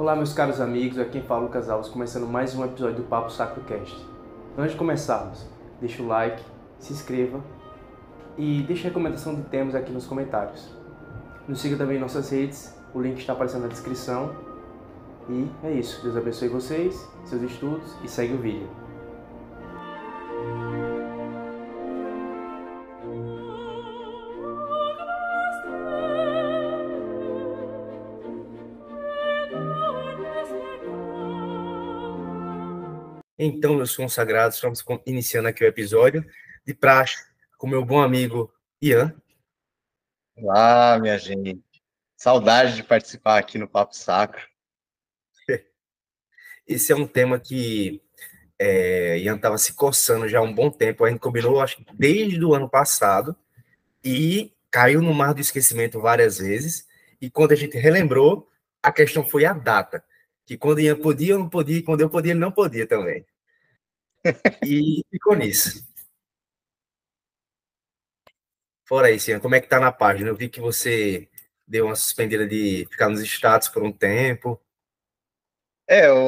Olá, meus caros amigos, aqui quem fala é o Lucas Alves, começando mais um episódio do Papo Sacro Cast. Antes de começarmos, deixa o like, se inscreva e deixe a recomendação de temas aqui nos comentários. Nos siga também em nossas redes, o link está aparecendo na descrição. E é isso, Deus abençoe vocês, seus estudos e segue o vídeo. Então, meus consagrados, estamos iniciando aqui o episódio de praxe com meu bom amigo Ian. Olá, minha gente. Saudade de participar aqui no Papo Sacro. Esse é um tema que Ian estava se coçando já há um bom tempo. A gente combinou, acho que desde o ano passado, e caiu no mar do esquecimento várias vezes. E quando a gente relembrou, a questão foi a data. Que quando Ian podia, eu não podia, e quando eu podia, ele não podia também. E ficou nisso. Fora isso, Ian, como é que tá na página? Eu vi que você deu uma suspendida de ficar nos status por um tempo.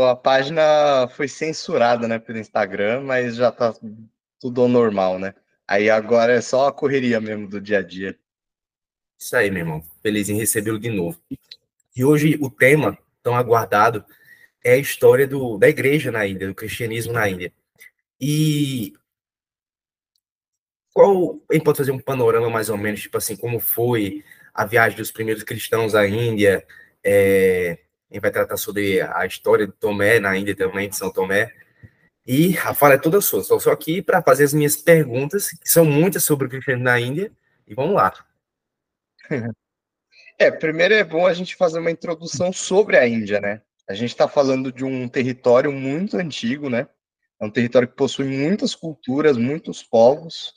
A página foi censurada, né, pelo Instagram, mas já tá tudo ao normal, né? Aí agora é só a correria mesmo do dia a dia. Isso aí, meu irmão. Feliz em recebê-lo de novo. E hoje o tema tão aguardado é a história da igreja na Índia, do cristianismo na Índia. E a gente pode fazer um panorama mais ou menos, tipo assim, como foi a viagem dos primeiros cristãos à Índia? A gente vai tratar sobre a história de Tomé na Índia também, de São Tomé. E a fala é toda sua. Estou só aqui para fazer as minhas perguntas, que são muitas sobre o cristianismo na Índia. E vamos lá. Primeiro é bom a gente fazer uma introdução sobre a Índia, né? A gente está falando de um território muito antigo, né? É um território que possui muitas culturas, muitos povos.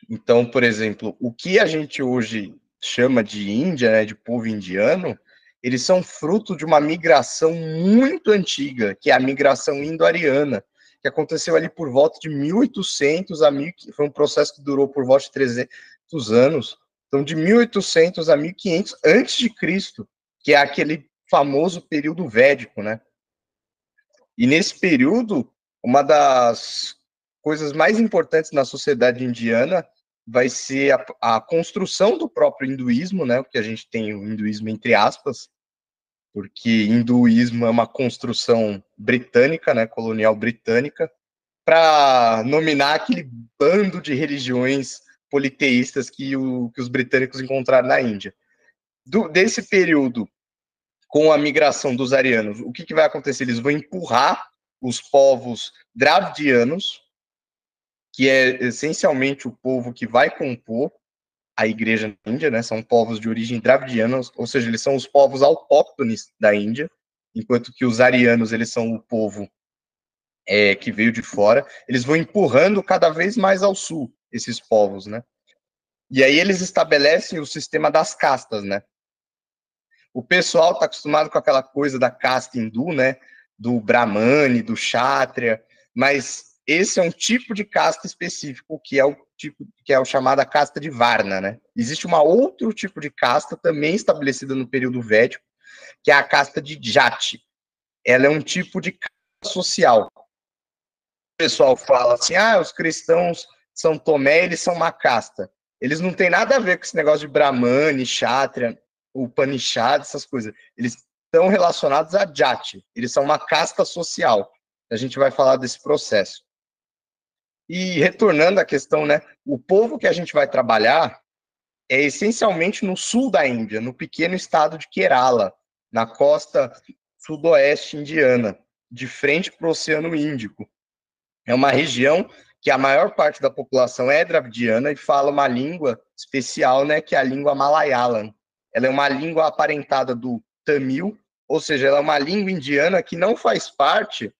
Então, por exemplo, o que a gente hoje chama de Índia, né, de povo indiano, eles são fruto de uma migração muito antiga, que é a migração indo-ariana, que aconteceu ali por volta de 1800 a 1000, foi um processo que durou por volta de 300 anos. Então, de 1800 a 1500 antes de Cristo, que é aquele famoso período védico, né? E nesse período, uma das coisas mais importantes na sociedade indiana vai ser a construção do próprio hinduísmo, né? Porque a gente tem o hinduísmo entre aspas, porque hinduísmo é uma construção britânica, né? Colonial britânica, para nominar aquele bando de religiões politeístas que os britânicos encontraram na Índia. Desse período, com a migração dos arianos, o que vai acontecer? Eles vão empurrar os povos dravidianos, que é essencialmente o povo que vai compor a igreja na Índia, né? São povos de origem dravidiana, ou seja, eles são os povos autóctones da Índia, enquanto que os arianos, eles são o povo que veio de fora. Eles vão empurrando cada vez mais ao sul, esses povos, né? E aí eles estabelecem o sistema das castas, né? O pessoal está acostumado com aquela coisa da casta hindu, né? Do Brahmane, do Kshatriya, mas esse é um tipo de casta específico, que é o chamada casta de Varna, né? Existe uma outro tipo de casta também estabelecida no período védico, que é a casta de Jati. Ela é um tipo de casta social. O pessoal fala assim: os cristãos São Tomé, eles são uma casta. Eles não têm nada a ver com esse negócio de Brahmane, Kshatriya, o Upanishad, essas coisas. Eles estão relacionados a Jati. Eles são uma casta social. A gente vai falar desse processo. E retornando à questão, né? O povo que a gente vai trabalhar é essencialmente no sul da Índia, no pequeno estado de Kerala, na costa sudoeste indiana, de frente para o Oceano Índico. É uma região que a maior parte da população é dravidiana e fala uma língua especial, né, que é a língua Malayalam. Ela é uma língua aparentada do Tamil, ou seja, ela é uma língua indiana que não faz parte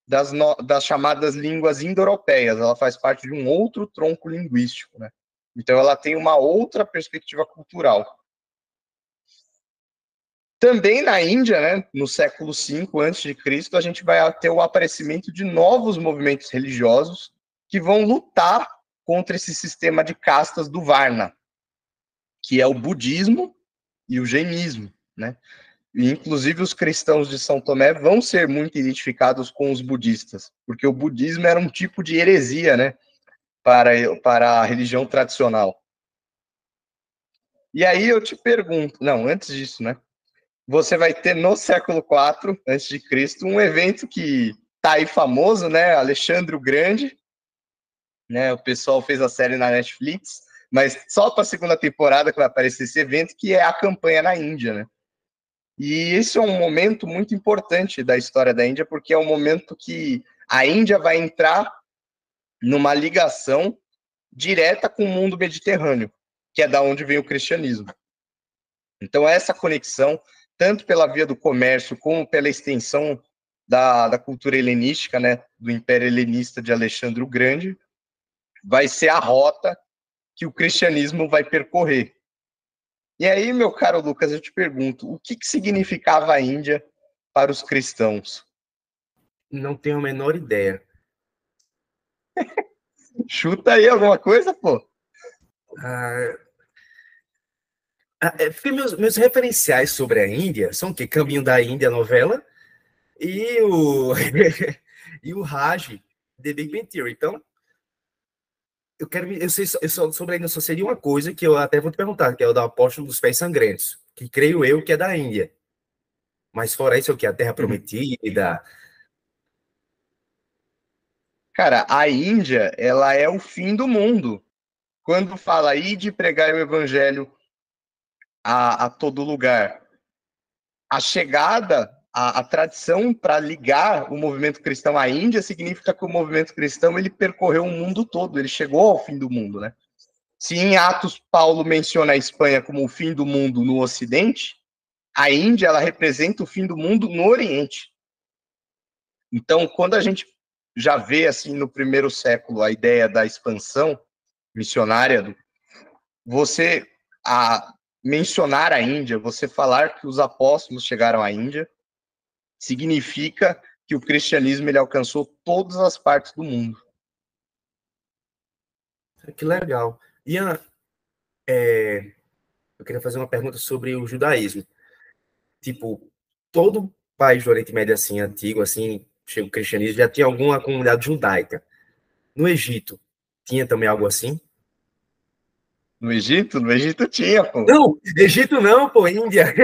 das chamadas línguas indo-europeias, ela faz parte de um outro tronco linguístico, né? Então ela tem uma outra perspectiva cultural. Também na Índia, né, no século V a.C., a gente vai ter o aparecimento de novos movimentos religiosos que vão lutar contra esse sistema de castas do Varna, que é o budismo e o jainismo, né? E, inclusive, os cristãos de São Tomé vão ser muito identificados com os budistas, porque o budismo era um tipo de heresia, né, para a religião tradicional. E aí eu te pergunto, não, antes disso, né, você vai ter no século IV a.C. um evento que tá aí famoso, né, Alexandre o Grande, né, o pessoal fez a série na Netflix, mas só para a segunda temporada que vai aparecer esse evento, que é a campanha na Índia, né. E esse é um momento muito importante da história da Índia, porque é um momento que a Índia vai entrar numa ligação direta com o mundo mediterrâneo, que é da onde vem o cristianismo. Então, essa conexão, tanto pela via do comércio, como pela extensão da cultura helenística, né, do Império Helenista de Alexandre o Grande, vai ser a rota que o cristianismo vai percorrer. E aí, meu caro Lucas, eu te pergunto, o que significava a Índia para os cristãos? Não tenho a menor ideia. Chuta aí alguma coisa, pô. Porque meus referenciais sobre a Índia são o quê? Caminho da Índia, novela, e o, e o Raj, The Big Bang Theory. Então, eu sei sobre a Índia só seria uma coisa que eu até vou te perguntar, que é o da Apóstolo dos Pés Sangrentos, que creio eu que é da Índia. Mas fora isso, é o que? A Terra Prometida. Cara, a Índia, ela é o fim do mundo. Quando fala aí de pregar o evangelho a todo lugar, a chegada, a tradição para ligar o movimento cristão à Índia significa que o movimento cristão ele percorreu o mundo todo, ele chegou ao fim do mundo, né? Se em Atos Paulo menciona a Espanha como o fim do mundo no Ocidente, a Índia ela representa o fim do mundo no Oriente. Então, quando a gente já vê assim no primeiro século a ideia da expansão missionária, você mencionar a Índia, você falar que os apóstolos chegaram à Índia, significa que o cristianismo ele alcançou todas as partes do mundo. Que legal. Ian, eu queria fazer uma pergunta sobre o judaísmo. Tipo, todo país do Oriente Médio, assim, antigo, assim, chega o cristianismo, já tinha alguma comunidade judaica. No Egito, tinha também algo assim? No Egito? No Egito tinha, pô. Não, Egito não, pô, Índia.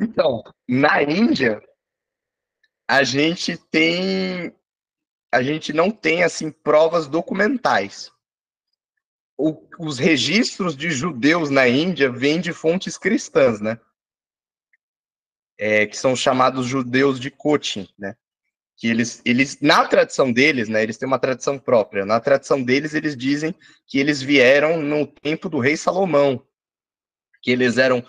Então, na Índia, a gente não tem, assim, provas documentais. Os registros de judeus na Índia vêm de fontes cristãs, né? Que são chamados judeus de Cochin, né? Que eles, na tradição deles, né? Eles têm uma tradição própria. Na tradição deles, eles dizem que eles vieram no tempo do rei Salomão, que eles eram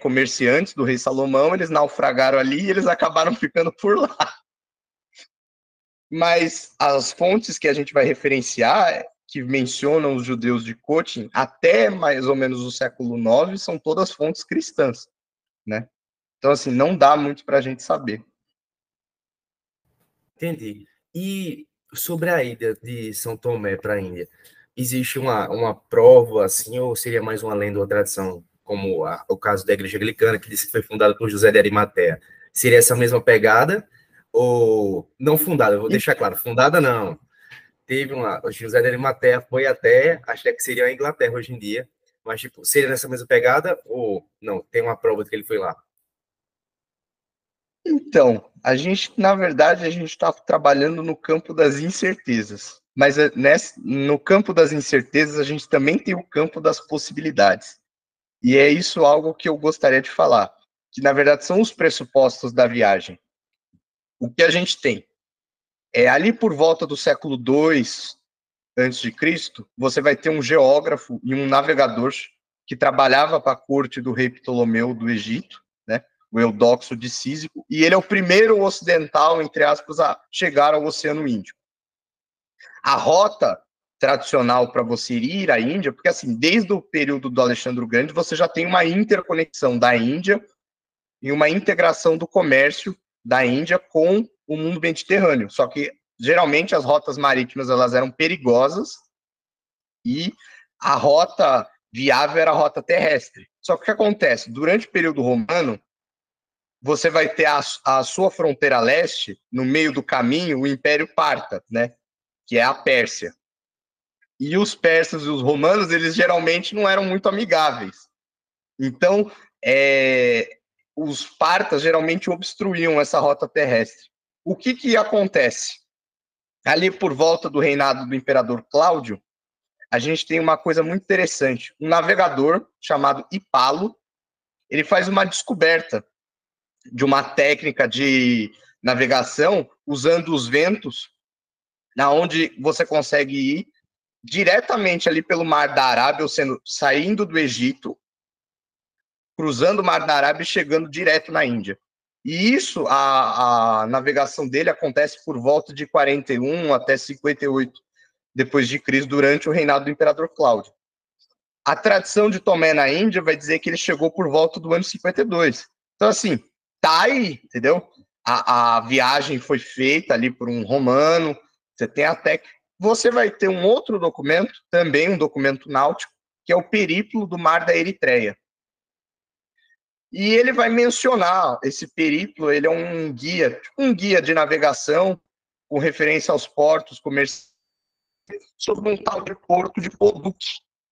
comerciantes do rei Salomão, eles naufragaram ali e eles acabaram ficando por lá. Mas as fontes que a gente vai referenciar, que mencionam os judeus de Cochin, até mais ou menos o século IX, são todas fontes cristãs, né? Então, assim, não dá muito para a gente saber. Entendi. E sobre a ida de São Tomé para a Índia, existe uma prova, assim, ou seria mais uma lenda ou tradição, como o caso da Igreja Anglicana, que disse que foi fundada por José de Arimateia? Seria essa mesma pegada ou não fundada? Eu vou deixar claro, fundada não. Teve o José de Arimateia foi até, acho que seria a Inglaterra hoje em dia, mas tipo, seria nessa mesma pegada ou não? Tem uma prova de que ele foi lá? Então, na verdade, a gente está trabalhando no campo das incertezas. Mas no campo das incertezas, a gente também tem o campo das possibilidades. E é isso algo que eu gostaria de falar, que na verdade são os pressupostos da viagem. O que a gente tem? Ali por volta do século II a.C., você vai ter um geógrafo e um navegador que trabalhava para a corte do rei Ptolomeu do Egito, né? O Eudoxo de Císico, e ele é o primeiro ocidental, entre aspas, a chegar ao Oceano Índico. A rota tradicional para você ir à Índia, porque assim, desde o período do Alexandre o Grande, você já tem uma interconexão da Índia e uma integração do comércio da Índia com o mundo mediterrâneo. Só que, geralmente, as rotas marítimas elas eram perigosas e a rota viável era a rota terrestre. Só que o que acontece? Durante o período romano, você vai ter a sua fronteira leste, no meio do caminho, o Império Parta, né? Que é a Pérsia. E os persas e os romanos, eles geralmente não eram muito amigáveis. Então, os partas geralmente obstruíam essa rota terrestre. O que acontece? Ali por volta do reinado do imperador Cláudio, a gente tem uma coisa muito interessante. Um navegador chamado Hipalo, ele faz uma descoberta de uma técnica de navegação usando os ventos, na onde você consegue ir diretamente ali pelo Mar da Arábia, ou seja, saindo do Egito, cruzando o Mar da Arábia e chegando direto na Índia. E isso, a navegação dele acontece por volta de 41 até 58 depois de Cristo, durante o reinado do imperador Cláudio. A tradição de Tomé na Índia vai dizer que ele chegou por volta do ano 52. Então, assim, tá aí, entendeu? A viagem foi feita ali por um romano, você tem até que... Você vai ter um outro documento, também um documento náutico, que é o Períplo do Mar da Eritreia. E ele vai mencionar esse períplo, ele é um guia de navegação, com referência aos portos comerciais, sobre um tal de porto de Poduk,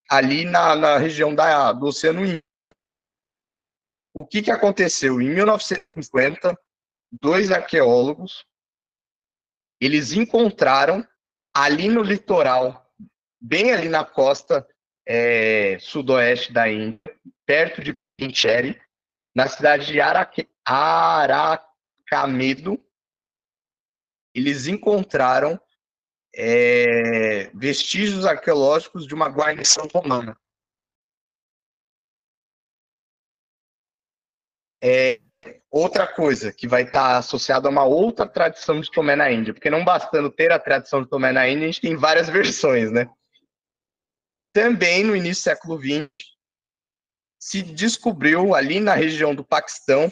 ali na região do Oceano Índico. O que aconteceu? Em 1950, 2 arqueólogos, eles encontraram ali no litoral, bem ali na costa sudoeste da Índia, perto de Pincheri, na cidade de Aracamedo, eles encontraram vestígios arqueológicos de uma guarnição romana. Outra coisa que vai estar associada a uma outra tradição de Tomé na Índia, porque não bastando ter a tradição de Tomé na Índia, a gente tem várias versões, né? Também no início do século XX, se descobriu ali na região do Paquistão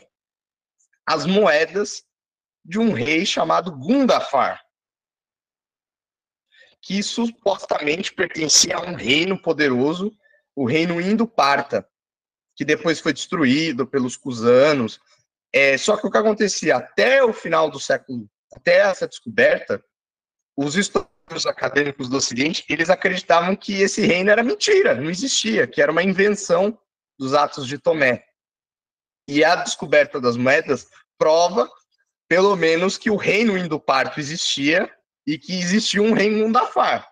as moedas de um rei chamado Gundafar, que supostamente pertencia a um reino poderoso, o reino Indo-Parta, que depois foi destruído pelos cusanos. Só que o que acontecia até o final do século, até essa descoberta, os historiadores acadêmicos do Ocidente, eles acreditavam que esse reino era mentira, não existia, que era uma invenção dos Atos de Tomé. E a descoberta das moedas prova, pelo menos, que o reino Indo-Parto existia e que existia um reino Gundafar.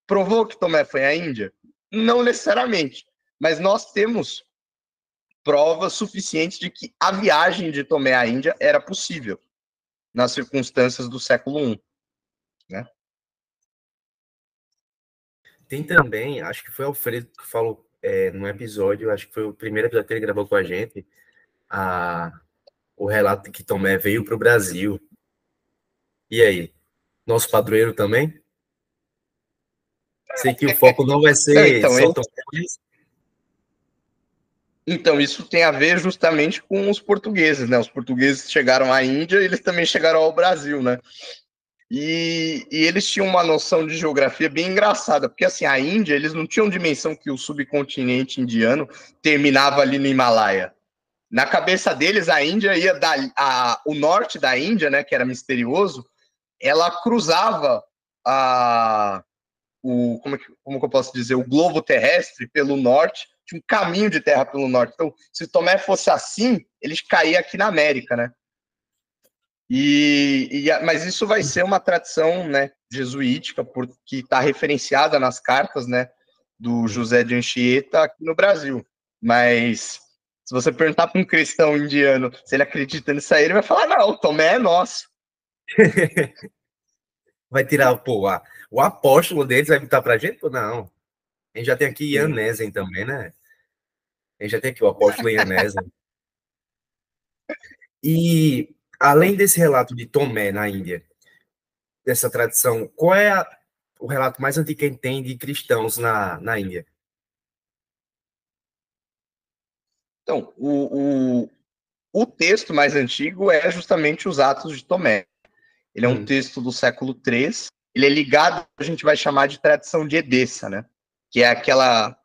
Provou que Tomé foi à Índia? Não necessariamente, mas nós temos provas suficientes de que a viagem de Tomé à Índia era possível nas circunstâncias do século I, né? Tem também, acho que foi Alfredo que falou num episódio, acho que foi o primeiro episódio que ele gravou com a gente, o relato de que Tomé veio para o Brasil. E aí? Nosso padroeiro também? Sei que o foco não vai ser só Tomé. Então, isso tem a ver justamente com os portugueses, né? Os portugueses chegaram à Índia e eles também chegaram ao Brasil, né? E eles tinham uma noção de geografia bem engraçada, porque assim, a Índia, eles não tinham dimensão que o subcontinente indiano terminava ali no Himalaia. Na cabeça deles, a Índia ia o norte da Índia, né, que era misterioso, ela cruzava como que eu posso dizer, o globo terrestre pelo norte, tinha um caminho de terra pelo norte. Então, se Tomé fosse assim, eles caíam aqui na América, né? Mas isso vai ser uma tradição, né, jesuítica, que está referenciada nas cartas, né, do José de Anchieta aqui no Brasil. Mas se você perguntar para um cristão indiano se ele acredita nisso aí, ele vai falar, não, Tomé é nosso. Vai tirar, o apóstolo deles vai botar para a gente? Não. A gente já tem aqui Ian Nezen também, né? A gente já tem aqui o apóstolo Ian Nezen. E além desse relato de Tomé na Índia, dessa tradição, qual é o relato mais antigo que a gente tem de cristãos na Índia? Então, o texto mais antigo é justamente os Atos de Tomé. Ele é um texto do século III. Ele é ligado, a gente vai chamar de tradição de Edessa, né? Que é aquela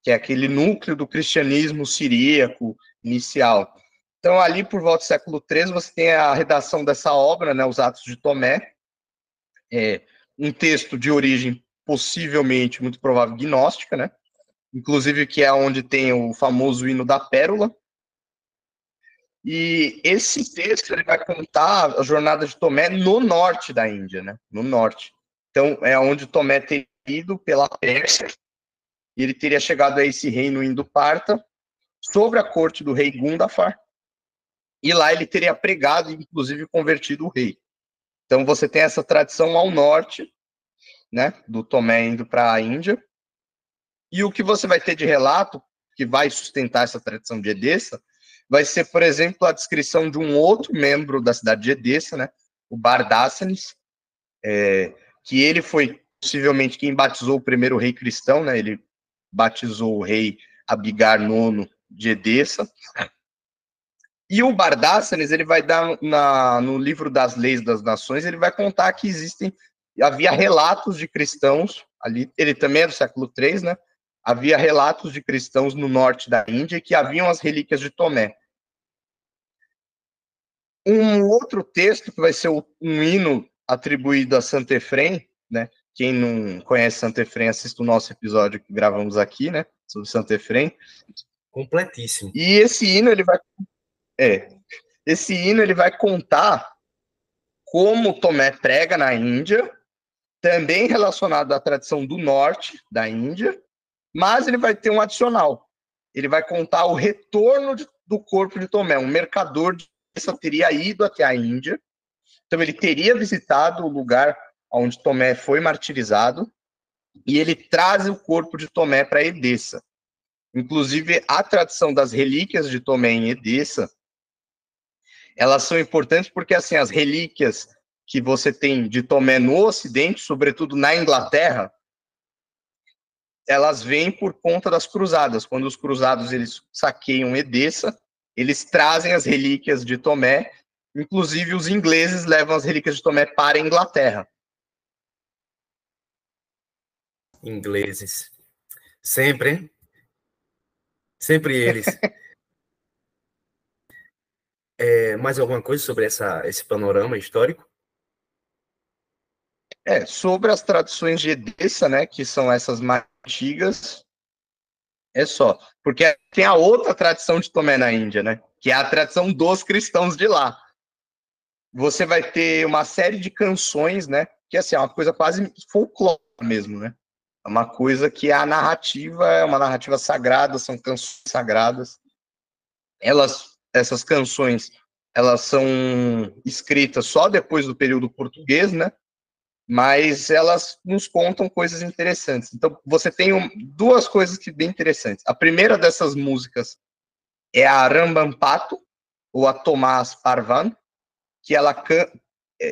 que é aquele núcleo do cristianismo siríaco inicial. Então, ali por volta do século XIII, você tem a redação dessa obra, né, Os Atos de Tomé, um texto de origem possivelmente, muito provável, gnóstica, né? Inclusive que é onde tem o famoso hino da Pérola. E esse texto ele vai contar a jornada de Tomé no norte da Índia, né? No norte. Então, é onde Tomé teria ido pela Pérsia, e ele teria chegado a esse reino Indo-Parta, sobre a corte do rei Gundafar, e lá ele teria pregado e, inclusive, convertido o rei. Então, você tem essa tradição ao norte, né, do Tomé indo para a Índia, e o que você vai ter de relato, que vai sustentar essa tradição de Edessa, vai ser, por exemplo, a descrição de um outro membro da cidade de Edessa, né, o Bardácenes, que ele foi possivelmente quem batizou o primeiro rei cristão, né, ele batizou o rei Abigar IX de Edessa. E o Bardácenes, ele vai dar no livro das Leis das Nações, ele vai contar que havia relatos de cristãos, ali, ele também é do século III, né? Havia relatos de cristãos no norte da Índia que haviam as relíquias de Tomé. Um outro texto, que vai ser um hino atribuído a Santo Efrem, né? Quem não conhece Santo Efrem, assista o nosso episódio que gravamos aqui, né? Sobre Santo Efrem. Completíssimo. E esse hino, ele vai contar como Tomé prega na Índia, também relacionado à tradição do norte da Índia, mas ele vai ter um adicional. Ele vai contar o retorno do corpo de Tomé. Um mercador de Edessa teria ido até a Índia, então ele teria visitado o lugar onde Tomé foi martirizado, e ele traz o corpo de Tomé para Edessa. Inclusive, a tradição das relíquias de Tomé em Edessa, elas são importantes porque, assim, as relíquias que você tem de Tomé no Ocidente, sobretudo na Inglaterra, elas vêm por conta das cruzadas. Quando os cruzados eles saqueiam Edessa, eles trazem as relíquias de Tomé, inclusive os ingleses levam as relíquias de Tomé para a Inglaterra. Ingleses. Sempre, hein? Sempre eles. Mais alguma coisa sobre esse panorama histórico? Sobre as tradições de Edessa, né, que são essas mais antigas, é só. Porque tem a outra tradição de Tomé na Índia, né, que é a tradição dos cristãos de lá. Você vai ter uma série de canções, né, que assim, é uma coisa quase folclórica mesmo, né. É uma coisa que a narrativa é uma narrativa sagrada, são canções sagradas. Essas canções, elas são escritas só depois do período português, né? Mas elas nos contam coisas interessantes. Então, você tem duas coisas que bem interessantes. A primeira dessas músicas é a Rambampato, ou a Tomás Parvan, que ela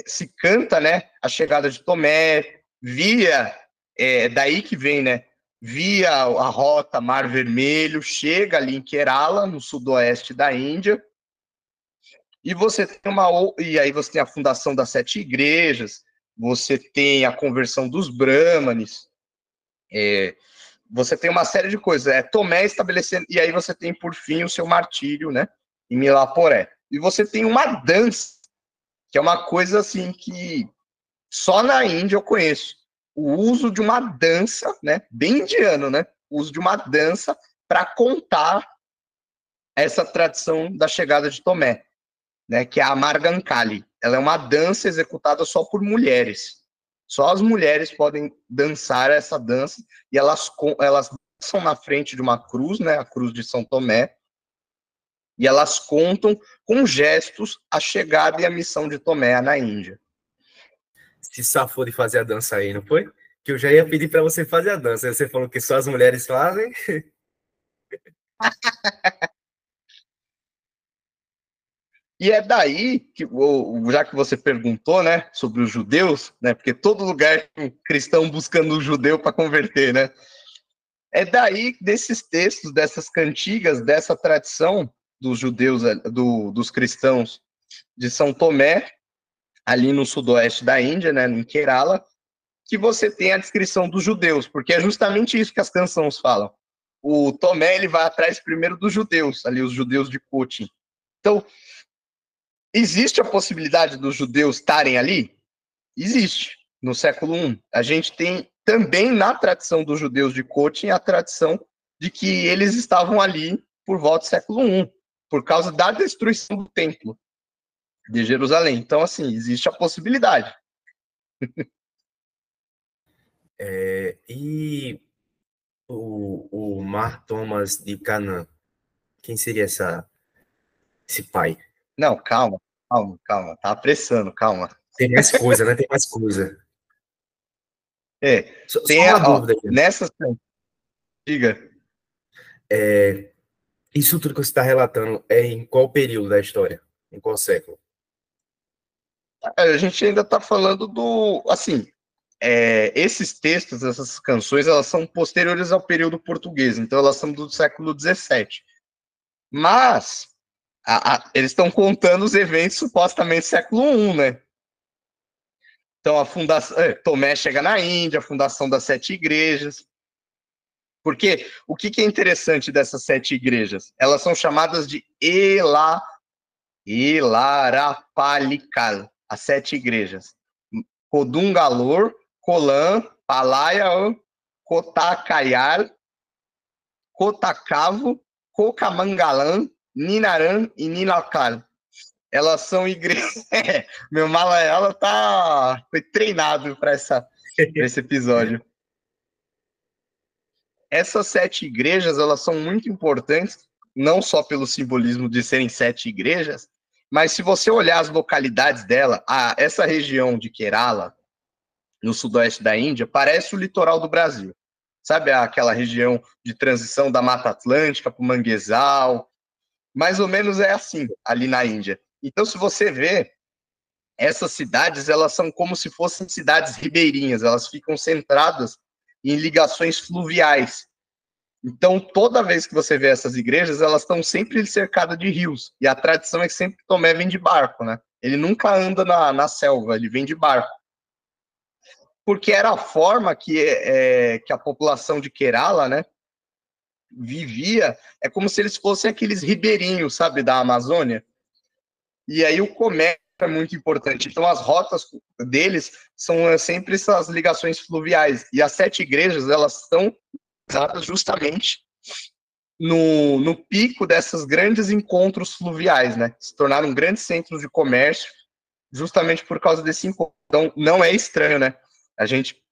se canta, né, a chegada de Tomé via, daí que vem, né, via a rota Mar Vermelho, chega ali em Kerala, no sudoeste da Índia, e você tem e aí você tem a fundação das 7 igrejas, você tem a conversão dos brahmanes, você tem uma série de coisas. Tomé estabelecendo, e aí você tem, por fim, o seu martírio, né, em Milaporé. E você tem uma dança, que é uma coisa assim que só na Índia eu conheço. O uso de uma dança, né, bem indiano, né, o uso de uma dança para contar essa tradição da chegada de Tomé, né, que é a Margankali. Ela é uma dança executada só por mulheres. Só as mulheres podem dançar essa dança, e elas dançam na frente de uma cruz, né, a cruz de São Tomé, e elas contam com gestos a chegada e a missão de Tomé na Índia. Se safou de fazer a dança aí, não foi? Que eu já ia pedir para você fazer a dança. Você falou que só as mulheres fazem. E é daí que, já que você perguntou, né, sobre os judeus, né, porque todo lugar tem um cristão buscando um judeu para converter, né? É daí, desses textos, dessas cantigas, dessa tradição dos judeus, dos cristãos de São Tomé, ali no sudoeste da Índia, né, em Kerala, que você tem a descrição dos judeus, porque é justamente isso que as canções falam. o Tomé ele vai atrás primeiro dos judeus, ali os judeus de Cotin. Então, existe a possibilidade dos judeus estarem ali? Existe, no século I. A gente tem também na tradição dos judeus de Cotin a tradição de que eles estavam ali por volta do século I, por causa da destruição do templo de Jerusalém. Então, assim, existe a possibilidade. E o Mar Thomas de Canaã, quem seria esse pai? Não, calma. Tá apressando, calma. Tem mais coisa, né? Tem mais coisa. Só Tem uma dúvida aqui. nessa... Diga. Isso tudo que você está relatando é em qual período da história? Em qual século? A gente ainda está falando do... Assim, esses textos, essas canções, elas são posteriores ao período português, então elas são do século XVII. Mas eles estão contando os eventos supostamente do século I, né? Então a fundação... Tomé chega na Índia, a fundação das 7 igrejas. Porque o que é interessante dessas 7 igrejas? Elas são chamadas de Elarapalikal, as 7 igrejas. Kodungalor, Kolan, Palaya, Kotakayar, Kotakavo, Kokamangalan, Ninaran e Ninakal. Elas são igrejas... Meu Malayalam foi treinado para esse episódio. Essas 7 igrejas, elas são muito importantes, não só pelo simbolismo de serem 7 igrejas, mas se você olhar as localidades dela, essa região de Kerala, no sudoeste da Índia, parece o litoral do Brasil. Sabe aquela região de transição da Mata Atlântica para o Manguezal? Mais ou menos é assim, ali na Índia. Então, se você vê, essas cidades, elas são como se fossem cidades ribeirinhas, elas ficam centradas em ligações fluviais. Então, toda vez que você vê essas igrejas, elas estão sempre cercadas de rios. E a tradição é que sempre Tomé vem de barco, né? Ele nunca anda na selva, ele vem de barco. Porque era a forma que a população de Kerala, né, vivia, é como se eles fossem aqueles ribeirinhos, sabe, da Amazônia. E aí o comércio é muito importante. Então, as rotas deles são sempre essas ligações fluviais. E as 7 igrejas, elas estão usadas justamente no pico dessas grandes encontros fluviais, né? Se tornaram grandes centros de comércio justamente por causa desse encontro. Então, não é estranho, né? A gente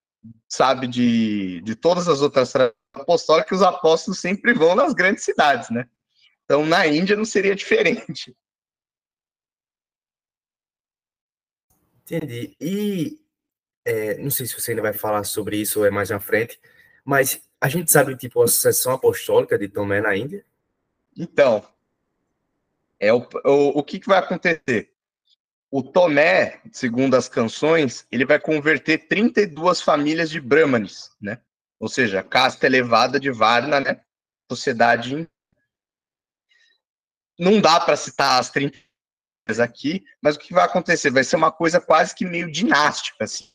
sabe de todas as outras tradições apostólicas que os apóstolos sempre vão nas grandes cidades, né? Então, na Índia não seria diferente. Entendi. E não sei se você ainda vai falar sobre isso ou é mais na frente, mas a gente sabe, tipo, a sucessão apostólica de Tomé na Índia? Então, o que vai acontecer? O Tomé, segundo as canções, ele vai converter 32 famílias de brahmanes, né? Ou seja, casta elevada de Varna, né? Sociedade. Não dá para citar as 30 aqui, mas o que vai acontecer? Vai ser uma coisa quase que meio dinástica, assim.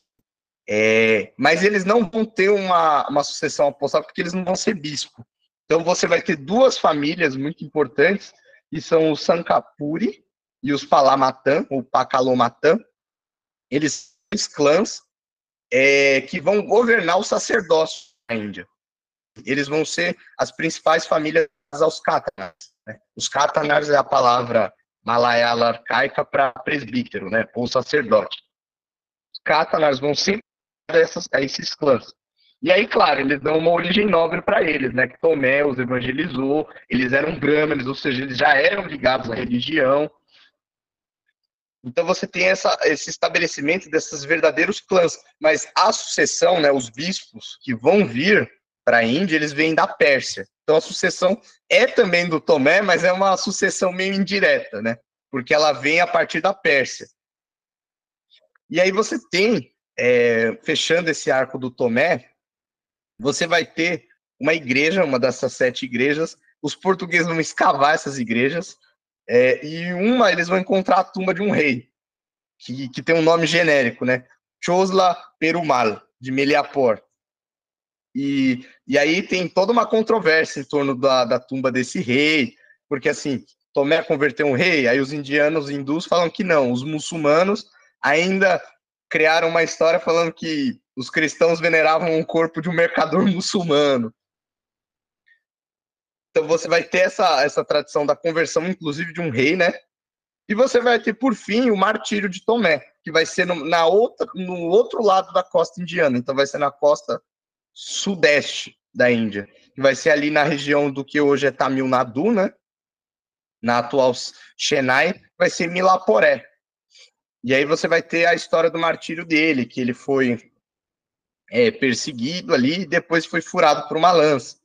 Mas eles não vão ter uma sucessão apostólica porque eles não vão ser bispo. Então você vai ter 2 famílias muito importantes, que são os Sankapuri e os Palamatan, ou Pakalomatã. Eles são clãs que vão governar o sacerdócio na Índia. Eles vão ser as principais famílias aos Katanas. Né? Os Katanas é a palavra Malayalam arcaica para presbítero, né? Ou sacerdote. Os Katanas vão ser a esses clãs. E aí, claro, eles dão uma origem nobre para eles, né? Que Tomé os evangelizou, eles eram brahmanes, ou seja, eles já eram ligados à religião. Então você tem esse estabelecimento desses verdadeiros clãs, mas a sucessão, né, os bispos que vão vir para a Índia, eles vêm da Pérsia. Então a sucessão é também do Tomé, mas é uma sucessão meio indireta, né? Porque ela vem a partir da Pérsia. E aí você tem, fechando esse arco do Tomé, você vai ter uma igreja, uma dessas 7 igrejas, os portugueses vão escavar essas igrejas, e eles vão encontrar a tumba de um rei, que tem um nome genérico, né? Chosla Perumal, de Meliapor. E aí tem toda uma controvérsia em torno da tumba desse rei, porque assim, Tomé converteu um rei, aí os indianos, os hindus falam que não, os muçulmanos ainda criaram uma história falando que os cristãos veneravam o corpo de um mercador muçulmano. Então você vai ter essa tradição da conversão, inclusive, de um rei, né? E você vai ter, por fim, o martírio de Tomé, que vai ser no outro lado da costa indiana. Então vai ser na costa sudeste da Índia, que vai ser ali na região do que hoje é Tamil Nadu, né? Na atual Chennai, vai ser Milaporé. E aí você vai ter a história do martírio dele, que ele foi perseguido ali e depois foi furado por uma lança.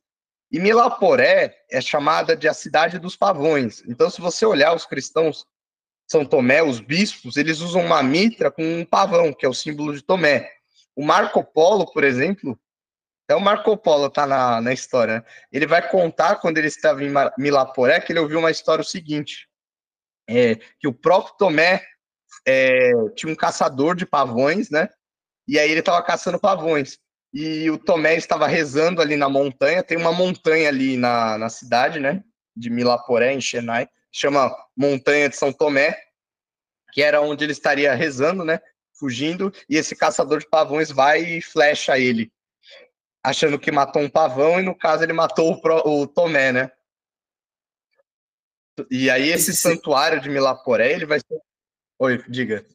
E Milaporé é chamada de a cidade dos pavões. Então, se você olhar os cristãos São Tomé, os bispos, eles usam uma mitra com um pavão, que é o símbolo de Tomé. O Marco Polo, por exemplo, até o Marco Polo está na história, né? Ele vai contar, quando ele estava em Milaporé, que ele ouviu uma história o seguinte, que o próprio Tomé tinha um caçador de pavões, né? E aí ele estava caçando pavões. E o Tomé estava rezando ali na montanha, tem uma montanha ali na cidade, né? De Milaporé, em Chennai, chama Montanha de São Tomé, que era onde ele estaria rezando, né? Fugindo, e esse caçador de pavões vai e flecha ele, achando que matou um pavão, e no caso ele matou o Tomé, né? E aí esse santuário de Milaporé, ele vai ser... Oi, diga.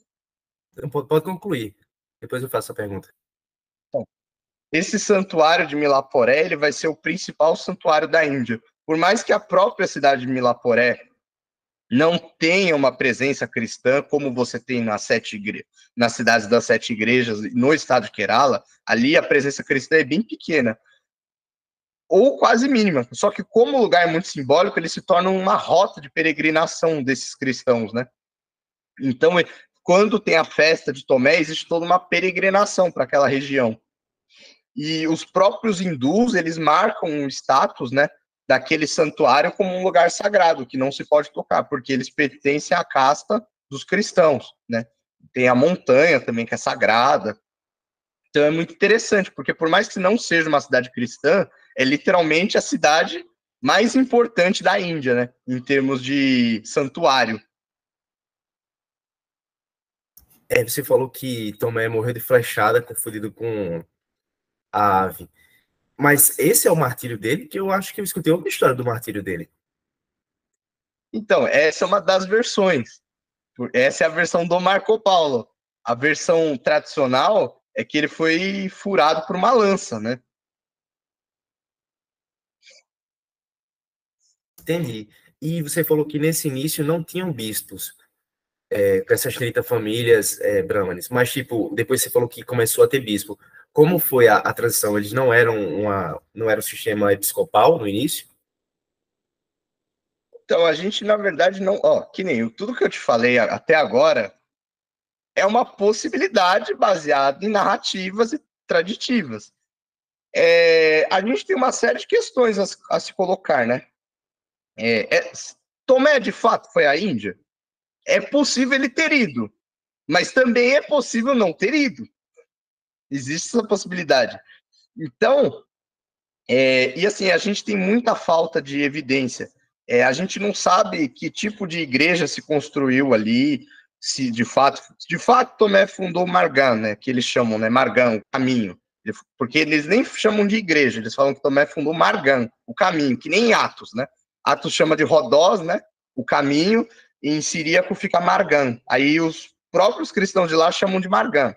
Pode concluir, depois eu faço a pergunta. Bom, esse santuário de Milaporé, ele vai ser o principal santuário da Índia. Por mais que a própria cidade de Milaporé não tenha uma presença cristã, como você tem nas cidades das 7 igrejas, no estado de Kerala, ali a presença cristã é bem pequena, ou quase mínima. Só que como o lugar é muito simbólico, ele se torna uma rota de peregrinação desses cristãos, né? Então, quando tem a festa de Tomé, existe toda uma peregrinação para aquela região. E os próprios hindus, eles marcam um status, né, daquele santuário como um lugar sagrado, que não se pode tocar, porque eles pertencem à casta dos cristãos, né? Tem a montanha também, que é sagrada. Então é muito interessante, porque por mais que não seja uma cidade cristã, é literalmente a cidade mais importante da Índia, né, em termos de santuário. Você falou que Tomé morreu de flechada, confundido com a ave. Mas esse é o martírio dele, que eu acho que eu escutei outra história do martírio dele. Então, essa é uma das versões. Essa é a versão do Marco Polo. A versão tradicional é que ele foi furado por uma lança, né? Entendi. E você falou que nesse início não tinham bispos, com essas 30 famílias brahmanes, mas tipo, depois você falou que começou a ter bispo. Como foi a transição? Eles não eram um sistema episcopal no início? Então, a gente, na verdade, não... que nem tudo que eu te falei até agora é uma possibilidade baseada em narrativas e traditivas. A gente tem uma série de questões a se colocar, né? Tomé, de fato, foi à Índia? É possível ele ter ido, mas também é possível não ter ido. Existe essa possibilidade. Então, e assim, a gente tem muita falta de evidência. A gente não sabe que tipo de igreja se construiu ali, se de fato Tomé fundou Margan, né, que eles chamam, né, Margan, o caminho, porque eles nem chamam de igreja, eles falam que Tomé fundou Margan, o caminho, que nem Atos, né? Atos chama de Rodós, né, o caminho, e em siríaco fica Margan. Aí os próprios cristãos de lá chamam de Margan.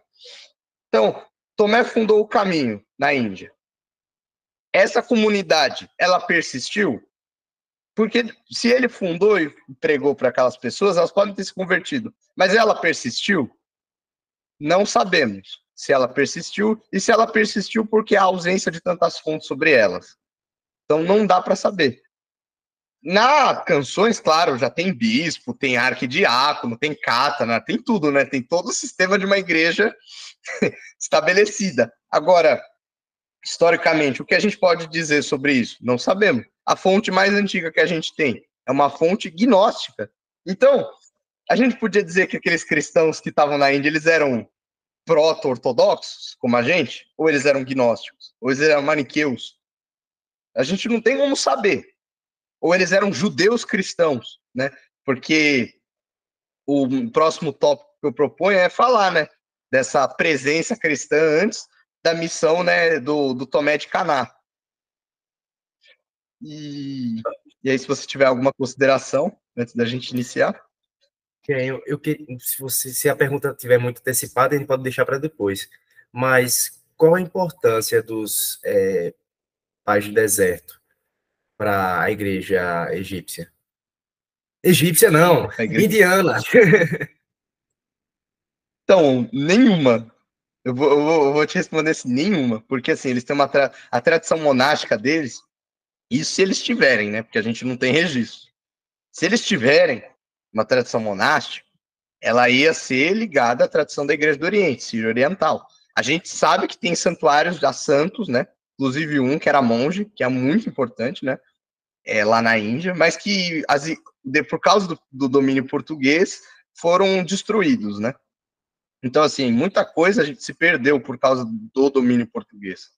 Então, Tomé fundou o caminho na Índia. Essa comunidade, ela persistiu? Porque se ele fundou e pregou para aquelas pessoas, elas podem ter se convertido. Mas ela persistiu? Não sabemos se ela persistiu e se ela persistiu porque há ausência de tantas fontes sobre elas. Então não dá para saber. Na canções, claro, já tem bispo, tem arquidiácono, tem cátana, tem tudo, né? Tem todo o sistema de uma igreja estabelecida. Agora, historicamente, o que a gente pode dizer sobre isso? Não sabemos. A fonte mais antiga que a gente tem é uma fonte gnóstica. Então, a gente podia dizer que aqueles cristãos que estavam na Índia, eles eram proto-ortodoxos, como a gente, ou eles eram gnósticos, ou eles eram maniqueus. A gente não tem como saber. Ou eles eram judeus cristãos, né? Porque o próximo tópico que eu proponho é falar, né, dessa presença cristã antes da missão, né, do Tomé de Caná. E aí, se você tiver alguma consideração antes da gente iniciar. Se a pergunta estiver muito antecipada, a gente pode deixar para depois. Mas qual a importância dos pais do deserto para a igreja egípcia? Egípcia não, indiana. Então, nenhuma. Eu vou te responder assim, nenhuma. Porque, assim, eles têm a tradição monástica deles, isso se eles tiverem, né? Porque a gente não tem registro. Se eles tiverem uma tradição monástica, ela ia ser ligada à tradição da Igreja do Oriente, Sírio Oriental. A gente sabe que tem santuários a santos, né? Inclusive um que era monge, que é muito importante, né? Lá na Índia, mas que por causa do domínio português foram destruídos, né? Então, assim, muita coisa a gente se perdeu por causa do domínio português.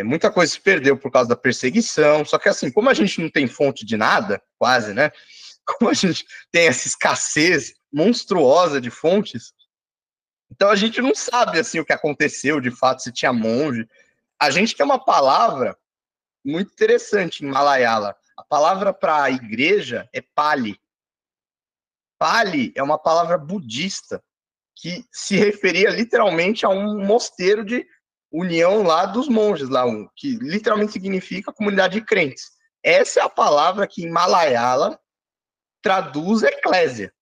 Muita coisa se perdeu por causa da perseguição, só que, assim, como a gente não tem fonte de nada, quase, né? Como a gente tem essa escassez monstruosa de fontes, então a gente não sabe, assim, o que aconteceu, de fato, se tinha monge. A gente tem uma palavra muito interessante em Malayala. A palavra para a igreja é Pali. Pali é uma palavra budista que se referia literalmente a um mosteiro de união lá dos monges, lá, que literalmente significa comunidade de crentes. Essa é a palavra que em Malayala traduz eclésia.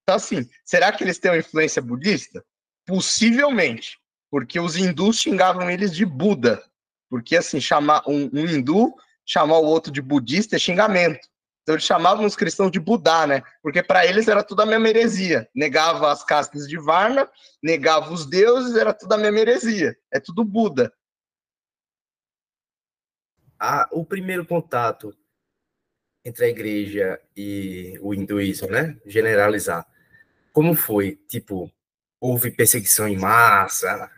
Então, assim, será que eles têm uma influência budista? Possivelmente, porque os hindus xingavam eles de Buda. Porque, assim, chamar um hindu, chamar o outro de budista é xingamento. Então, eles chamavam os cristãos de Budá, né? Porque para eles era tudo a mesma heresia. Negava as castas de Varna, negava os deuses, era tudo a mesma heresia. É tudo Buda. O primeiro contato entre a igreja e o hinduísmo, né? Generalizar. Como foi? Tipo, houve perseguição em massa?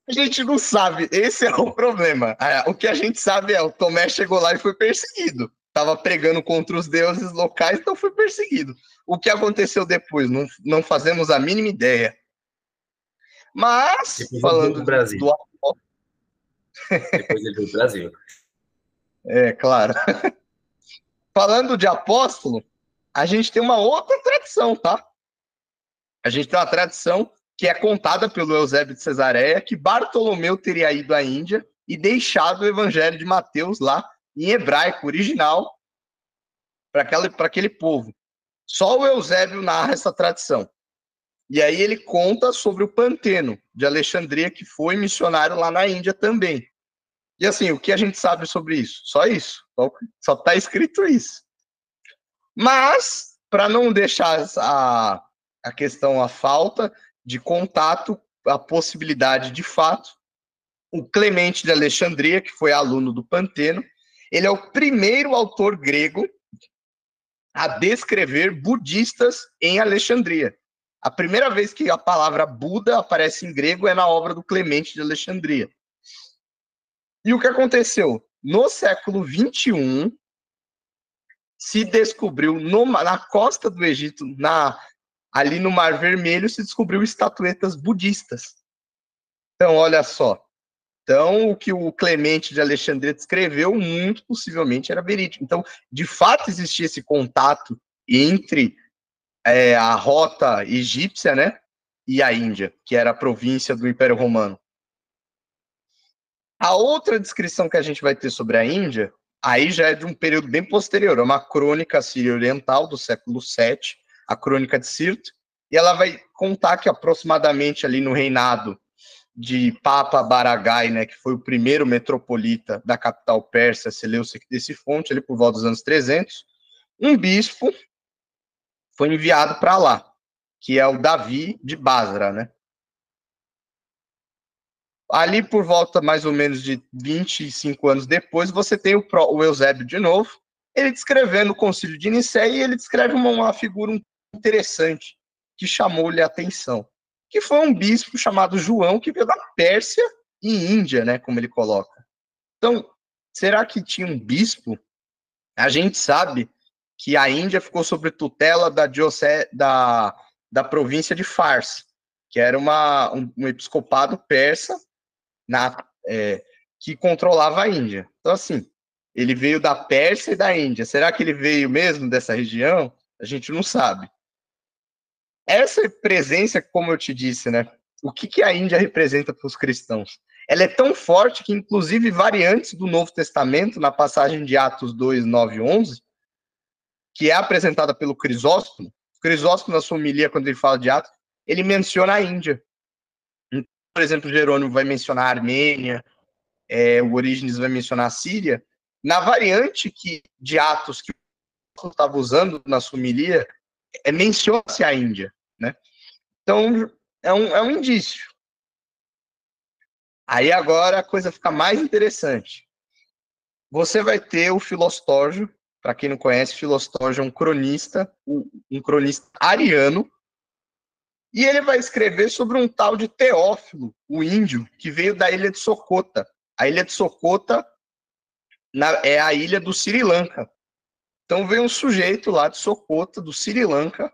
A gente não sabe, esse é o problema. O que a gente sabe é, o Tomé chegou lá e foi perseguido. Estava pregando contra os deuses locais, então foi perseguido. O que aconteceu depois, não fazemos a mínima ideia. Mas, Depois falando do Brasil. Depois ele veio do Brasil. Claro. Falando de apóstolo, a gente tem uma outra tradição, tá? A gente tem uma tradição que é contada pelo Eusébio de Cesareia, que Bartolomeu teria ido à Índia e deixado o Evangelho de Mateus lá em hebraico original para aquele povo. Só o Eusébio narra essa tradição. E aí ele conta sobre o Panteno de Alexandria, que foi missionário lá na Índia também. E assim, o que a gente sabe sobre isso? Só isso. Só está escrito isso. Mas, para não deixar a questão a falta de contato, a possibilidade de fato, o Clemente de Alexandria, que foi aluno do Panteno, ele é o primeiro autor grego a descrever budistas em Alexandria. A primeira vez que a palavra Buda aparece em grego é na obra do Clemente de Alexandria. E o que aconteceu? No século XXI, se descobriu na costa do Egito, ali no Mar Vermelho, se descobriu estatuetas budistas. Então, olha só. Então, o que o Clemente de Alexandria descreveu, muito possivelmente era verídico. Então, de fato, existia esse contato entre a rota egípcia, né, e a Índia, que era a província do Império Romano. A outra descrição que a gente vai ter sobre a Índia, aí já é de um período bem posterior, é uma crônica sírio-oriental do século VII, a crônica de Sirte, e ela vai contar que aproximadamente ali no reinado de Papa Baragai, né, que foi o primeiro metropolita da capital persa, Seleucia Ctesifonte, ali por volta dos anos 300, um bispo foi enviado para lá, que é o Davi de Basra, né? Ali por volta mais ou menos de 25 anos depois, você tem o Eusébio de novo, ele descrevendo o concílio de Nicéia, e ele descreve uma figura interessante que chamou-lhe a atenção. que foi um bispo chamado João, que veio da Pérsia e Índia, né, como ele coloca. Então, será que tinha um bispo? A gente sabe que a Índia ficou sob tutela da província de Fars, que era um episcopado persa que controlava a Índia. Então, assim, ele veio da Pérsia e da Índia. Será que ele veio mesmo dessa região? A gente não sabe. Essa presença, como eu te disse, né? O que a Índia representa para os cristãos? Ela é tão forte que, inclusive, variantes do Novo Testamento, na passagem de Atos 2, 9 e 11, que é apresentada pelo Crisóstomo, na sua homilia, quando ele fala de Atos, ele menciona a Índia. Então, por exemplo, Jerônimo vai mencionar a Armênia, o Orígenes vai mencionar a Síria. Na variante de Atos que o estava usando na sua homilia, menciona-se a Índia, né? Então, é um indício. Aí agora a coisa fica mais interessante. Você vai ter o Filostógio. Para quem não conhece, Filostógio é um cronista ariano, e ele vai escrever sobre um tal de Teófilo, o índio, que veio da ilha de Socota. A ilha de Socota é a ilha do Sri Lanka. Então veio um sujeito lá de Socota, do Sri Lanka,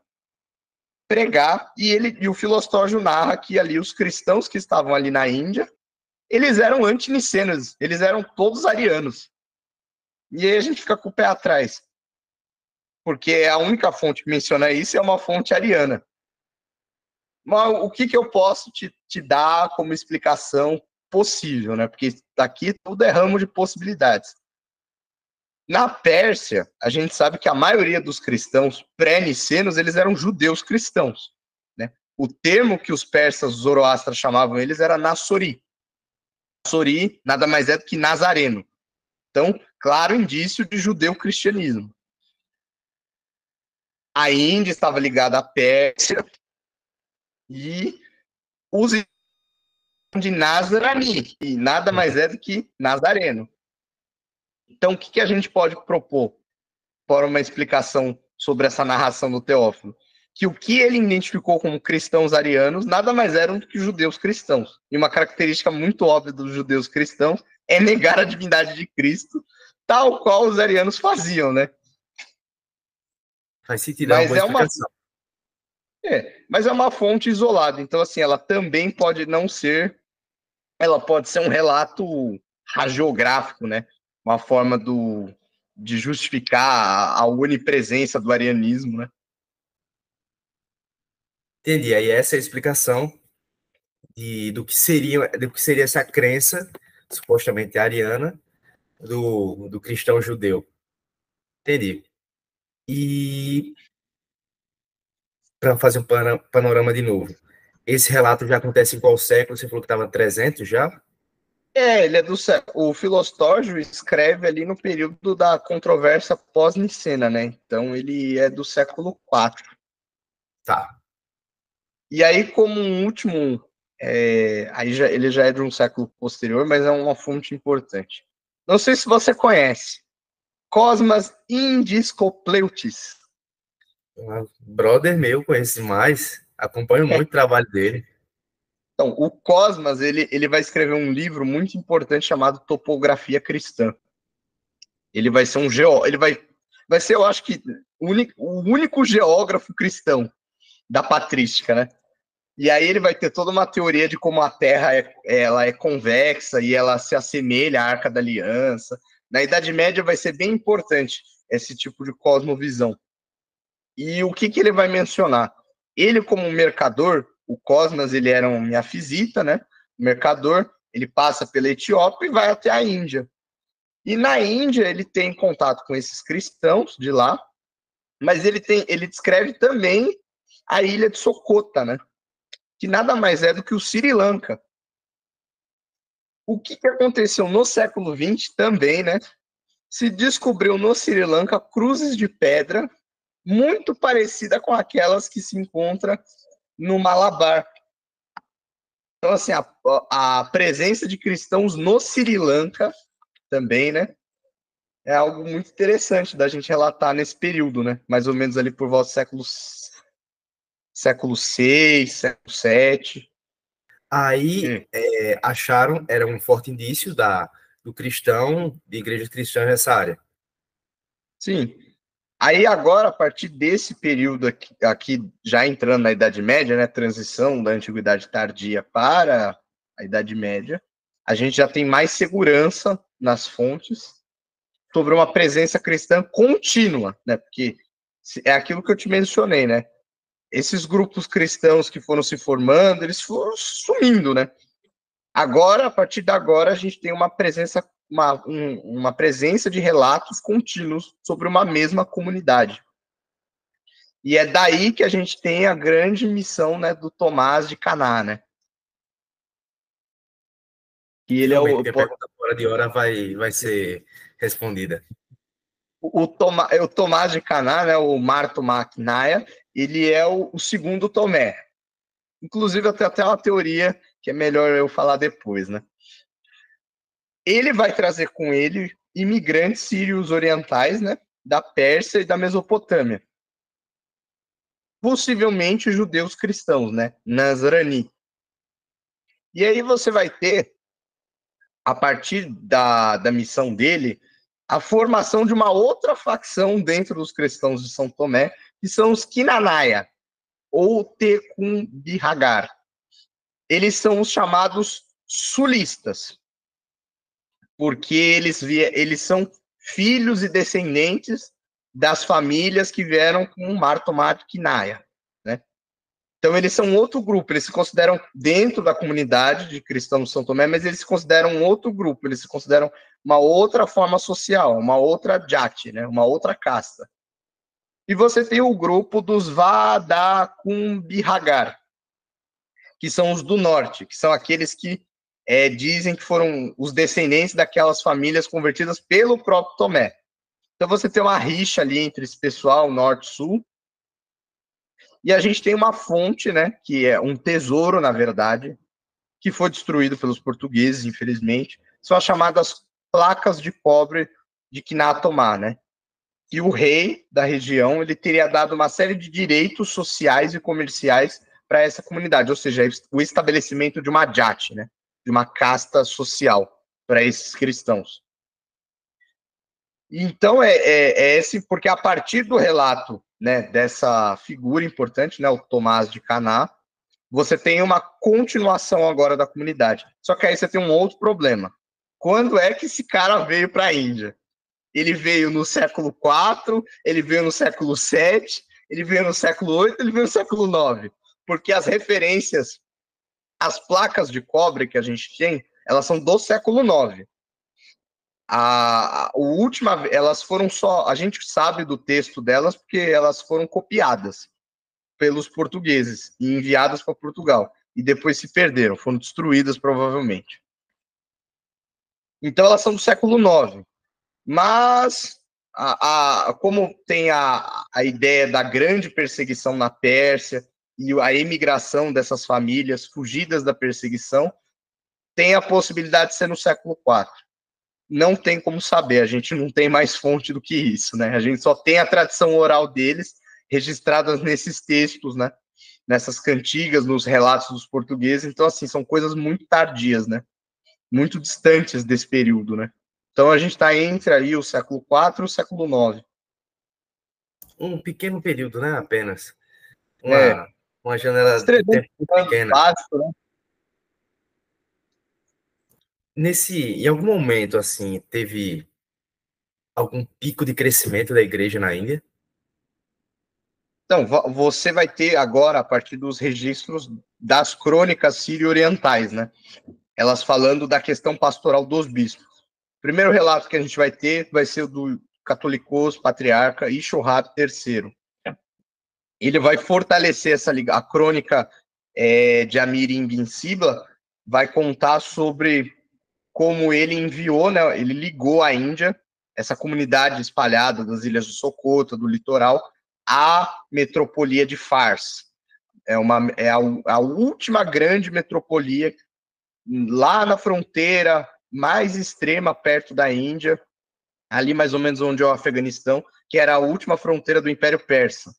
pregar, e o Filostógio narra que ali os cristãos que estavam ali na Índia, eles eram antinicenos, eles eram todos arianos. E aí a gente fica com o pé atrás, porque a única fonte que menciona isso é uma fonte ariana. Mas o que eu posso te dar como explicação possível, né? Porque daqui tudo é ramo de possibilidades. Na Pérsia, a gente sabe que a maioria dos cristãos pré-nicenos, eles eram judeus cristãos, né? O termo que os persas zoroastras chamavam eles era Nassori. Nassori nada mais é do que nazareno. Então, claro indício de judeu-cristianismo. A Índia estava ligada à Pérsia e os de Nazarani, e nada mais é do que nazareno. Então, o que a gente pode propor para uma explicação sobre essa narração do Teófilo? Que o que ele identificou como cristãos arianos nada mais eram do que judeus cristãos. E uma característica muito óbvia dos judeus cristãos é negar a divindade de Cristo, tal qual os arianos faziam, né? Faz sentido, é uma boa explicação. Mas é uma fonte isolada. Então, assim, ela também pode não ser... Ela pode ser um relato hagiográfico, né? Uma forma de justificar a onipresença do arianismo, né? Entendi. Aí essa é a explicação do que seria essa crença supostamente ariana do cristão judeu. Entendi. E para fazer um panorama de novo, esse relato já acontece em qual século? Você falou que estava 300 já? Ele é o Filostógio escreve ali no período da controvérsia pós-nicena, né? Então ele é do século IV. Tá. E aí, como um último, ele já é de um século posterior, mas é uma fonte importante. Não sei se você conhece. Cosmas Indiscopleutis. Brother meu, conheço demais, acompanho muito o trabalho dele. Então, o Cosmas, ele vai escrever um livro muito importante chamado Topografia Cristã. Ele vai ser ele vai ser, eu acho que, o único geógrafo cristão da patrística, né? E aí ele vai ter toda uma teoria de como a Terra ela é convexa e ela se assemelha à Arca da Aliança. Na Idade Média vai ser bem importante esse tipo de cosmovisão. E o que ele vai mencionar? Ele, como mercador, o Cosmas, ele era um miafisita, né? Mercador, ele passa pela Etiópia e vai até a Índia. E na Índia ele tem contato com esses cristãos de lá, mas ele descreve também a ilha de Socota, né? Que nada mais é do que o Sri Lanka. O que aconteceu no século XX também, né? Se descobriu no Sri Lanka cruzes de pedra muito parecida com aquelas que se encontram no Malabar. Então, assim, a presença de cristãos no Sri Lanka também, né? É algo muito interessante da gente relatar nesse período, né? Mais ou menos ali por volta do século século VI, século VII. Aí acharam, era um forte indício do cristão, de igrejas cristãs nessa área. Sim. Aí agora, a partir desse período aqui já entrando na Idade Média, né, transição da Antiguidade Tardia para a Idade Média, a gente já tem mais segurança nas fontes sobre uma presença cristã contínua, né, porque é aquilo que eu te mencionei, né, esses grupos cristãos que foram se formando, eles foram sumindo, né. Agora, a partir de agora, a gente tem uma presença, uma presença de relatos contínuos sobre uma mesma comunidade. E é daí que a gente tem a grande missão, né, do Tomás de Caná, né? E ele Finalmente, a pergunta fora de hora vai ser respondida. O Tomás de Caná, né, o Marto Macnaia, ele é o segundo Tomé. Inclusive, eu tenho até uma teoria que é melhor eu falar depois, né? Ele vai trazer com ele imigrantes sírios orientais, né, da Pérsia e da Mesopotâmia. Possivelmente judeus cristãos, né, Nazrani. E aí você vai ter, a partir da missão dele, a formação de uma outra facção dentro dos cristãos de São Tomé, que são os Kinanaya, ou Tecum Bihagar. Eles são os chamados sulistas, porque eles são filhos e descendentes das famílias que vieram com Martomat Kinaya, né? Então eles são outro grupo, eles se consideram dentro da comunidade de cristãos de São Tomé, mas eles se consideram um outro grupo, eles se consideram uma outra forma social, uma outra jati, né? Uma outra casta. E você tem o grupo dos Vadakumbihagar, que são os do norte, que são aqueles que dizem que foram os descendentes daquelas famílias convertidas pelo próprio Tomé. Então você tem uma rixa ali entre esse pessoal norte-sul, e a gente tem uma fonte, né, que é um tesouro, na verdade, que foi destruído pelos portugueses, infelizmente, são as chamadas placas de cobre de Quinatomá, né? E o rei da região, ele teria dado uma série de direitos sociais e comerciais para essa comunidade, ou seja, o estabelecimento de uma jati, né? De uma casta social para esses cristãos. Então, esse, porque a partir do relato, né, dessa figura importante, né, o Tomás de Caná, você tem uma continuação agora da comunidade. Só que aí você tem um outro problema. Quando é que esse cara veio para a Índia? Ele veio no século IV, ele veio no século VII, ele veio no século VIII, ele veio no século IX. Porque as referências, as placas de cobre que a gente tem, elas são do século IX. Elas foram só, a gente sabe do texto delas porque elas foram copiadas pelos portugueses e enviadas para Portugal. E depois se perderam, foram destruídas provavelmente. Então elas são do século IX. Mas, como tem a ideia da grande perseguição na Pérsia e a emigração dessas famílias fugidas da perseguição, tem a possibilidade de ser no século IV. Não tem como saber, a gente não tem mais fonte do que isso, né? A gente só tem a tradição oral deles, registradas nesses textos, né? Nessas cantigas, nos relatos dos portugueses. Então, assim, são coisas muito tardias, né? Muito distantes desse período, né? Então, a gente está entre aí o século IV e o século IX. Um pequeno período, né? Apenas. É. Uma janela de tempo pequena. Básico, né? Em algum momento, assim, teve algum pico de crescimento da igreja na Índia? Então, você vai ter agora, a partir dos registros das crônicas sírio-orientais, né? Elas falando da questão pastoral dos bispos. O primeiro relato que a gente vai ter vai ser o do Catolicos Patriarca Ishohab III. Ele vai fortalecer a crônica de Amir ibn Sibla, vai contar sobre como ele enviou, né, ele ligou a Índia, essa comunidade espalhada das ilhas do Socotra, do litoral, à metropolia de Fars. É a última grande metropolia lá na fronteira mais extrema, perto da Índia, ali mais ou menos onde é o Afeganistão, que era a última fronteira do Império Persa.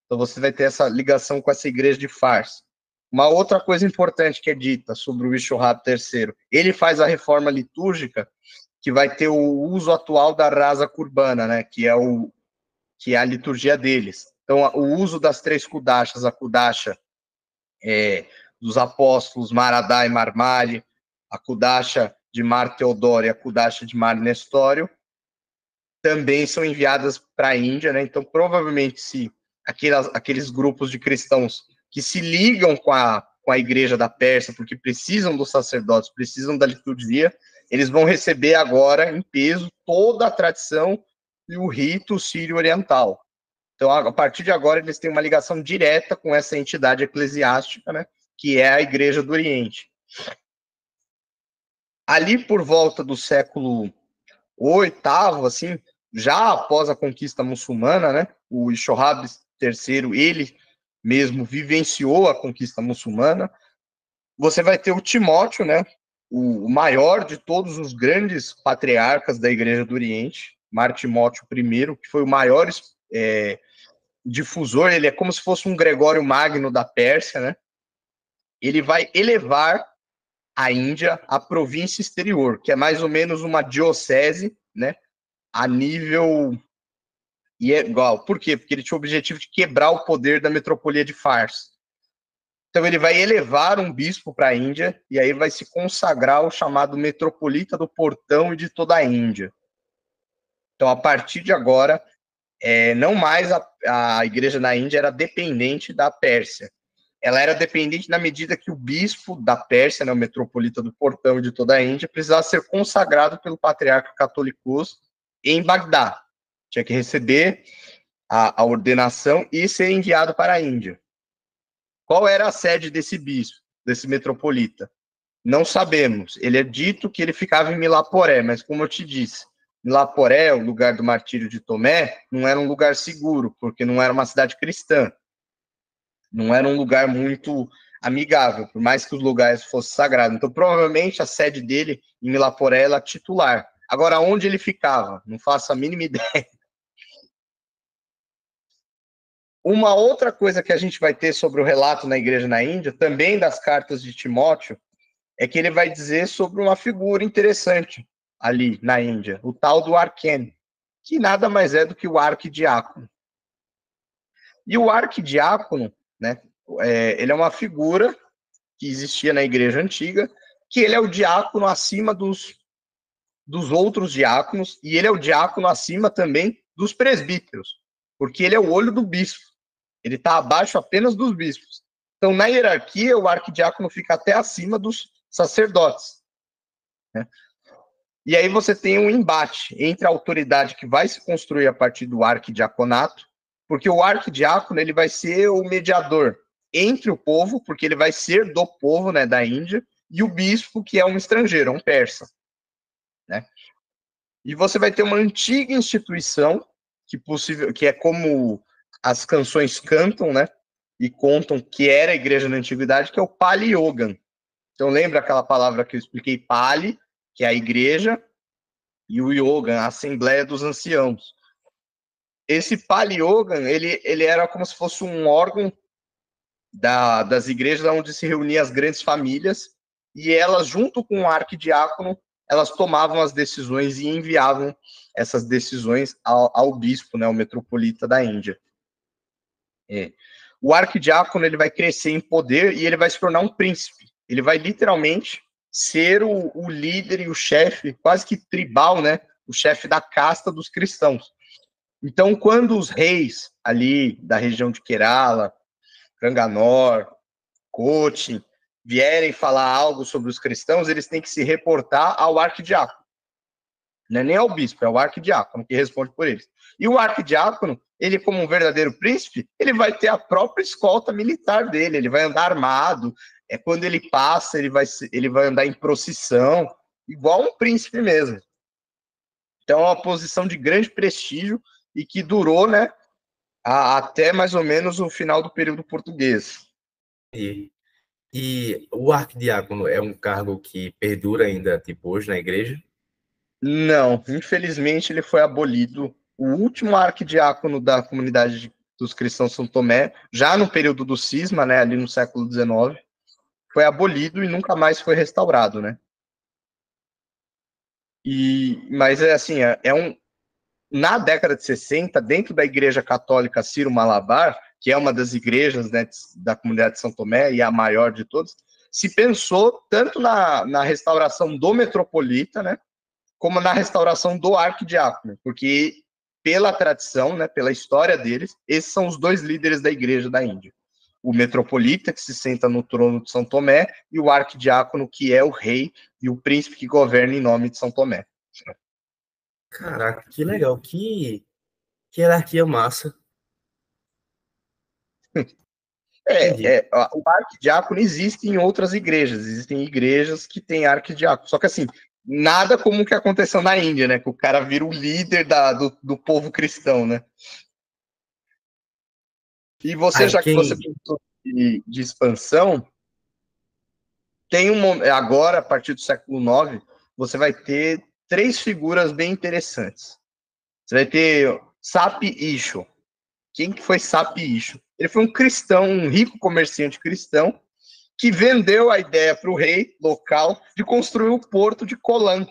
Então você vai ter essa ligação com essa igreja de Fars. Uma outra coisa importante que é dita sobre o Vishwahab III, ele faz a reforma litúrgica que vai ter o uso atual da rasa kurbana, né, que é a liturgia deles. Então, o uso das 3 kudashas, a kudasha dos apóstolos Maradá e Marmari, a kudasha de Mar Teodoro e a kudasha de Mar Nestório, também são enviadas para a Índia, né? Então, provavelmente, se aqueles grupos de cristãos que se ligam com a igreja da Pérsia, porque precisam dos sacerdotes, precisam da liturgia, eles vão receber agora, em peso, toda a tradição e o rito sírio-oriental. Então, a partir de agora, eles têm uma ligação direta com essa entidade eclesiástica, né, que é a Igreja do Oriente. Ali, por volta do século VIII, assim, já após a conquista muçulmana, né, o Vishwahab III, ele mesmo vivenciou a conquista muçulmana. Você vai ter o Timóteo, né, o maior de todos os grandes patriarcas da Igreja do Oriente, Mar Timóteo I, que foi o maior difusor, ele é como se fosse um Gregório Magno da Pérsia, né? Ele vai elevar a Índia à província exterior, que é mais ou menos uma diocese, né? A nível e é igual. Por quê? Porque ele tinha o objetivo de quebrar o poder da metropolia de Fars. Então ele vai elevar um bispo para a Índia e aí vai se consagrar o chamado metropolita do Portão e de toda a Índia. Então, a partir de agora, não mais a igreja na Índia era dependente da Pérsia. Ela era dependente na medida que o bispo da Pérsia, né, o metropolita do Portão e de toda a Índia, precisava ser consagrado pelo patriarca católicos em Bagdá. Tinha que receber a ordenação e ser enviado para a Índia. Qual era a sede desse bispo, desse metropolita? Não sabemos. Ele é dito que ele ficava em Milaporé, mas como eu te disse, Milaporé, o lugar do martírio de Tomé, não era um lugar seguro, porque não era uma cidade cristã. Não era um lugar muito amigável, por mais que os lugares fossem sagrados. Então, provavelmente, a sede dele em Milaporé era titular. Agora, onde ele ficava? Não faço a mínima ideia. Uma outra coisa que a gente vai ter sobre o relato na igreja na Índia, também das cartas de Timóteo, é que ele vai dizer sobre uma figura interessante ali na Índia, o tal do arquene, que nada mais é do que o arquidiácono. E o arquidiácono, né, ele é uma figura que existia na igreja antiga, que ele é o diácono acima dos outros diáconos, e ele é o diácono acima também dos presbíteros, porque ele é o olho do bispo. Ele está abaixo apenas dos bispos. Então, na hierarquia, o arquidiácono fica até acima dos sacerdotes, né? E aí você tem um embate entre a autoridade que vai se construir a partir do arquidiaconato, porque o arquidiácono ele vai ser o mediador entre o povo, porque ele vai ser do povo, né, da Índia, e o bispo, que é um estrangeiro, um persa, né? E você vai ter uma antiga instituição que é como as canções cantam, né? E contam que era a igreja na antiguidade, que é o Pali Yoga. Então, lembra aquela palavra que eu expliquei, Pali, que é a igreja, e o Yoga, a Assembleia dos Anciãos. Esse Pali Yoga, ele era como se fosse um órgão das igrejas onde se reuniam as grandes famílias, e elas, junto com o arquidiácono, elas tomavam as decisões e enviavam essas decisões ao bispo, né, o metropolita da Índia. O arquidiácono ele vai crescer em poder e ele vai se tornar um príncipe. Ele vai literalmente ser o líder e o chefe, quase que tribal, né? O chefe da casta dos cristãos. Então, quando os reis ali da região de Kerala, Kanganor, Cochin, vierem falar algo sobre os cristãos, eles têm que se reportar ao arquidiácono. Não é nem ao bispo, é o arquidiácono que responde por eles. E o arquidiácono, ele como um verdadeiro príncipe, ele vai ter a própria escolta militar dele, ele vai andar armado, quando ele passa, ele vai andar em procissão, igual um príncipe mesmo. Então é uma posição de grande prestígio e que durou, né, até mais ou menos o final do período português. E o arquidiácono é um cargo que perdura ainda, tipo, hoje na igreja? Não, infelizmente ele foi abolido. O último arquidiácono da comunidade dos cristãos de São Tomé, já no período do cisma, né, ali no século XIX, foi abolido e nunca mais foi restaurado, né? Mas é assim, na década de 60, dentro da Igreja Católica Ciro Malabar, que é uma das igrejas, né, da comunidade de São Tomé e a maior de todas, se pensou tanto na restauração do metropolita, né, como na restauração do arquidiácono, porque pela tradição, né, pela história deles, esses são os dois líderes da igreja da Índia. O metropolita, que se senta no trono de São Tomé, e o arquidiácono, que é o rei e o príncipe que governa em nome de São Tomé. Caraca, que legal, que hierarquia massa. Entendi. O arquidiácono existe em outras igrejas, existem igrejas que têm arquidiácono, só que assim, nada como o que aconteceu na Índia, né, que o cara vira o líder do povo cristão, né. E você, Aí já que você pensou de expansão, agora, a partir do século IX, você vai ter 3 figuras bem interessantes. Você vai ter Sapi Isho. Quem que foi Sapi Isho? Ele foi um cristão, um rico comerciante cristão, que vendeu a ideia para o rei local de construir o porto de Colan,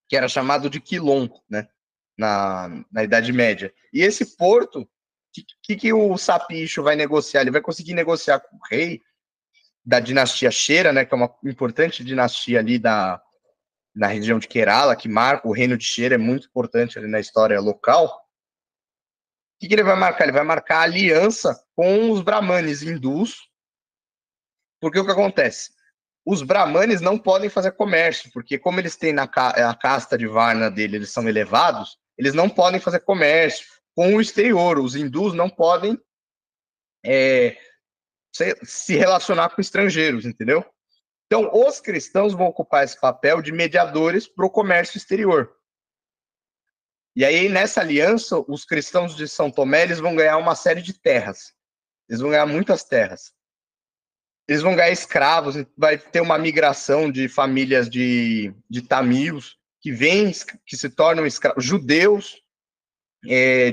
que era chamado de Quilon, né, na Idade Média. E esse porto, o que o Sapicho vai negociar? Ele vai conseguir negociar com o rei da dinastia Chera, né, que é uma importante dinastia ali na região de Kerala, que marca o reino de Chera, é muito importante ali na história local. O que ele vai marcar? Ele vai marcar aliança com os brahmanes hindus, porque o que acontece? Os brahmanes não podem fazer comércio, porque como eles têm a casta de Varna dele, eles são elevados, eles não podem fazer comércio com o exterior. Os hindus não podem se relacionar com estrangeiros, entendeu? Então, os cristãos vão ocupar esse papel de mediadores para o comércio exterior. E aí, nessa aliança, os cristãos de São Tomé, eles vão ganhar uma série de terras. Eles vão ganhar muitas terras. Eles vão ganhar escravos, vai ter uma migração de famílias de tamils que se tornam escravos, judeus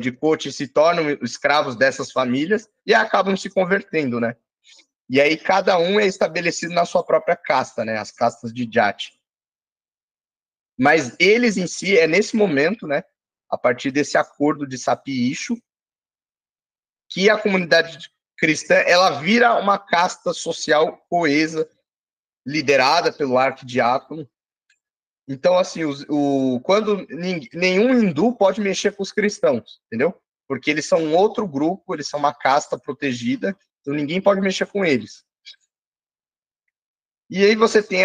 de Kochi se tornam escravos dessas famílias e acabam se convertendo, né? E aí cada um é estabelecido na sua própria casta, né? As castas de Jati. Mas eles em si, é nesse momento, né? A partir desse acordo de Sapi-Isho, que a comunidade cristã, ela vira uma casta social coesa, liderada pelo arquidiácono. Então, assim, quando nenhum hindu pode mexer com os cristãos, entendeu? Porque eles são um outro grupo, eles são uma casta protegida, então ninguém pode mexer com eles. E aí você tem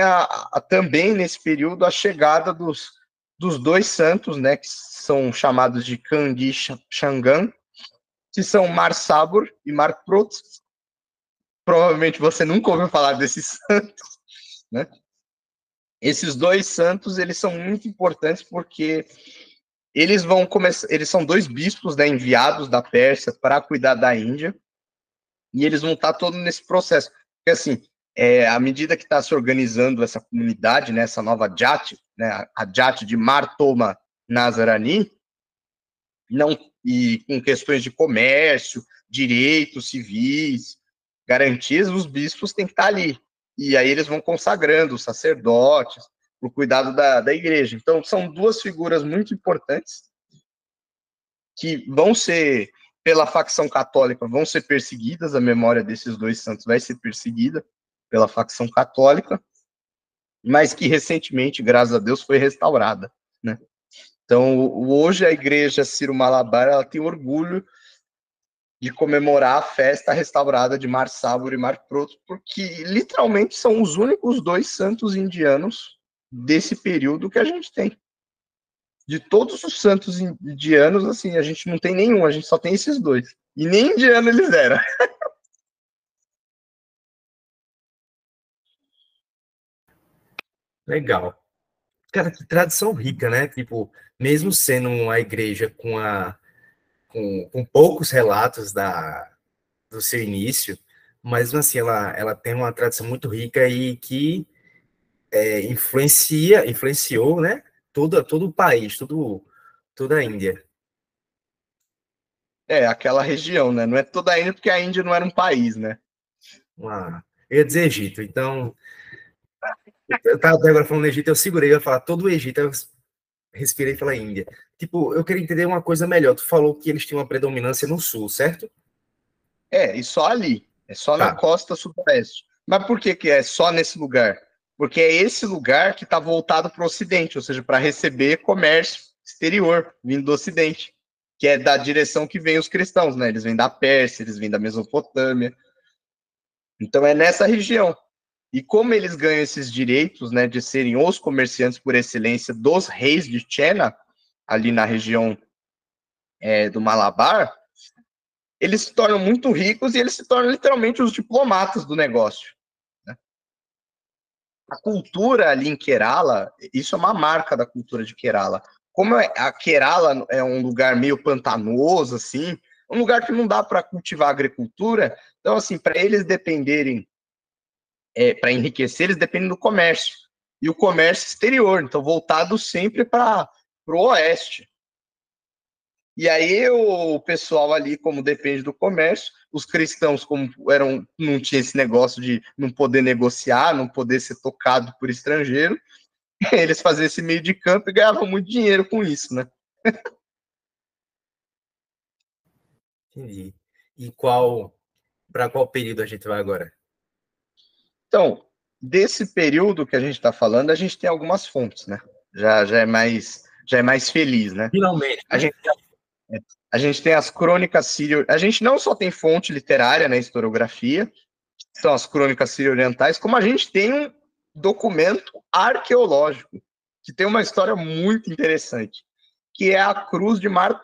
também, nesse período, a chegada dos dois santos, né, que são chamados de Kangi Shangan, que são Mar Sabur e Mar Prot. Provavelmente você nunca ouviu falar desses santos, né? Esses dois santos, eles são muito importantes porque eles vão começar, eles são dois bispos, né, enviados da Pérsia para cuidar da Índia, e eles vão estar todo nesse processo. Porque assim, à medida que está se organizando essa comunidade, né, essa nova Jati, né, a Jati de Martoma Nazarani, e com questões de comércio, direitos civis, garantias, os bispos têm que estar ali. E aí eles vão consagrando os sacerdotes para o cuidado da igreja. Então, são duas figuras muito importantes que vão ser, pela facção católica, vão ser perseguidas, a memória desses dois santos vai ser perseguida pela facção católica, mas que recentemente, graças a Deus, foi restaurada, né? Então, hoje a igreja Ciro Malabar, ela tem orgulho de comemorar a festa restaurada de Mar Sabur e Mar Proto, porque literalmente são os únicos dois santos indianos desse período que a gente tem. De todos os santos indianos, assim, a gente não tem nenhum, a gente só tem esses dois. E nem indiano eles eram. Legal. Cara, que tradição rica, né? Tipo, mesmo sendo uma igreja com poucos relatos do seu início, mas assim, ela tem uma tradição muito rica e que influenciou, né? Todo o país, toda a Índia. É, aquela região, né? Não é toda a Índia, porque a Índia não era um país, né? Eu ia dizer Egito, então. Eu estava até agora falando Egito, eu segurei, eu ia falar todo o Egito, eu respirei pela Índia. Tipo, eu queria entender uma coisa melhor. Tu falou que eles tinham uma predominância no sul, certo? É, e só ali. É só na Tá. costa sudoeste. Mas por que que é só nesse lugar? Porque é esse lugar que está voltado para o Ocidente, ou seja, para receber comércio exterior vindo do Ocidente, que é da direção que vem os cristãos, né? Eles vêm da Pérsia, eles vêm da Mesopotâmia. Então é nessa região. E como eles ganham esses direitos, né, de serem os comerciantes por excelência dos reis de China, ali na região do Malabar, eles se tornam muito ricos e eles se tornam literalmente os diplomatas do negócio. Né? A cultura ali em Kerala, isso é uma marca da cultura de Kerala. Como a Kerala é um lugar meio pantanoso, assim, um lugar que não dá para cultivar agricultura, então, assim, para eles dependerem, para enriquecer, eles dependem do comércio. E o comércio exterior, então voltado sempre para o oeste. E aí o pessoal ali, como depende do comércio, os cristãos, como não tinha esse negócio de não poder negociar, não poder ser tocado por estrangeiro, eles faziam esse meio de campo e ganhavam muito dinheiro com isso, né? Entendi. E para qual período a gente vai agora? Então, desse período que a gente está falando, a gente tem algumas fontes, né? Já é mais feliz, né? Finalmente, A né? gente, a gente tem as crônicas sírio. A gente não só tem fonte literária, né, historiografia, são as crônicas sírio-orientais, como a gente tem um documento arqueológico, que tem uma história muito interessante, que é a cruz de Mar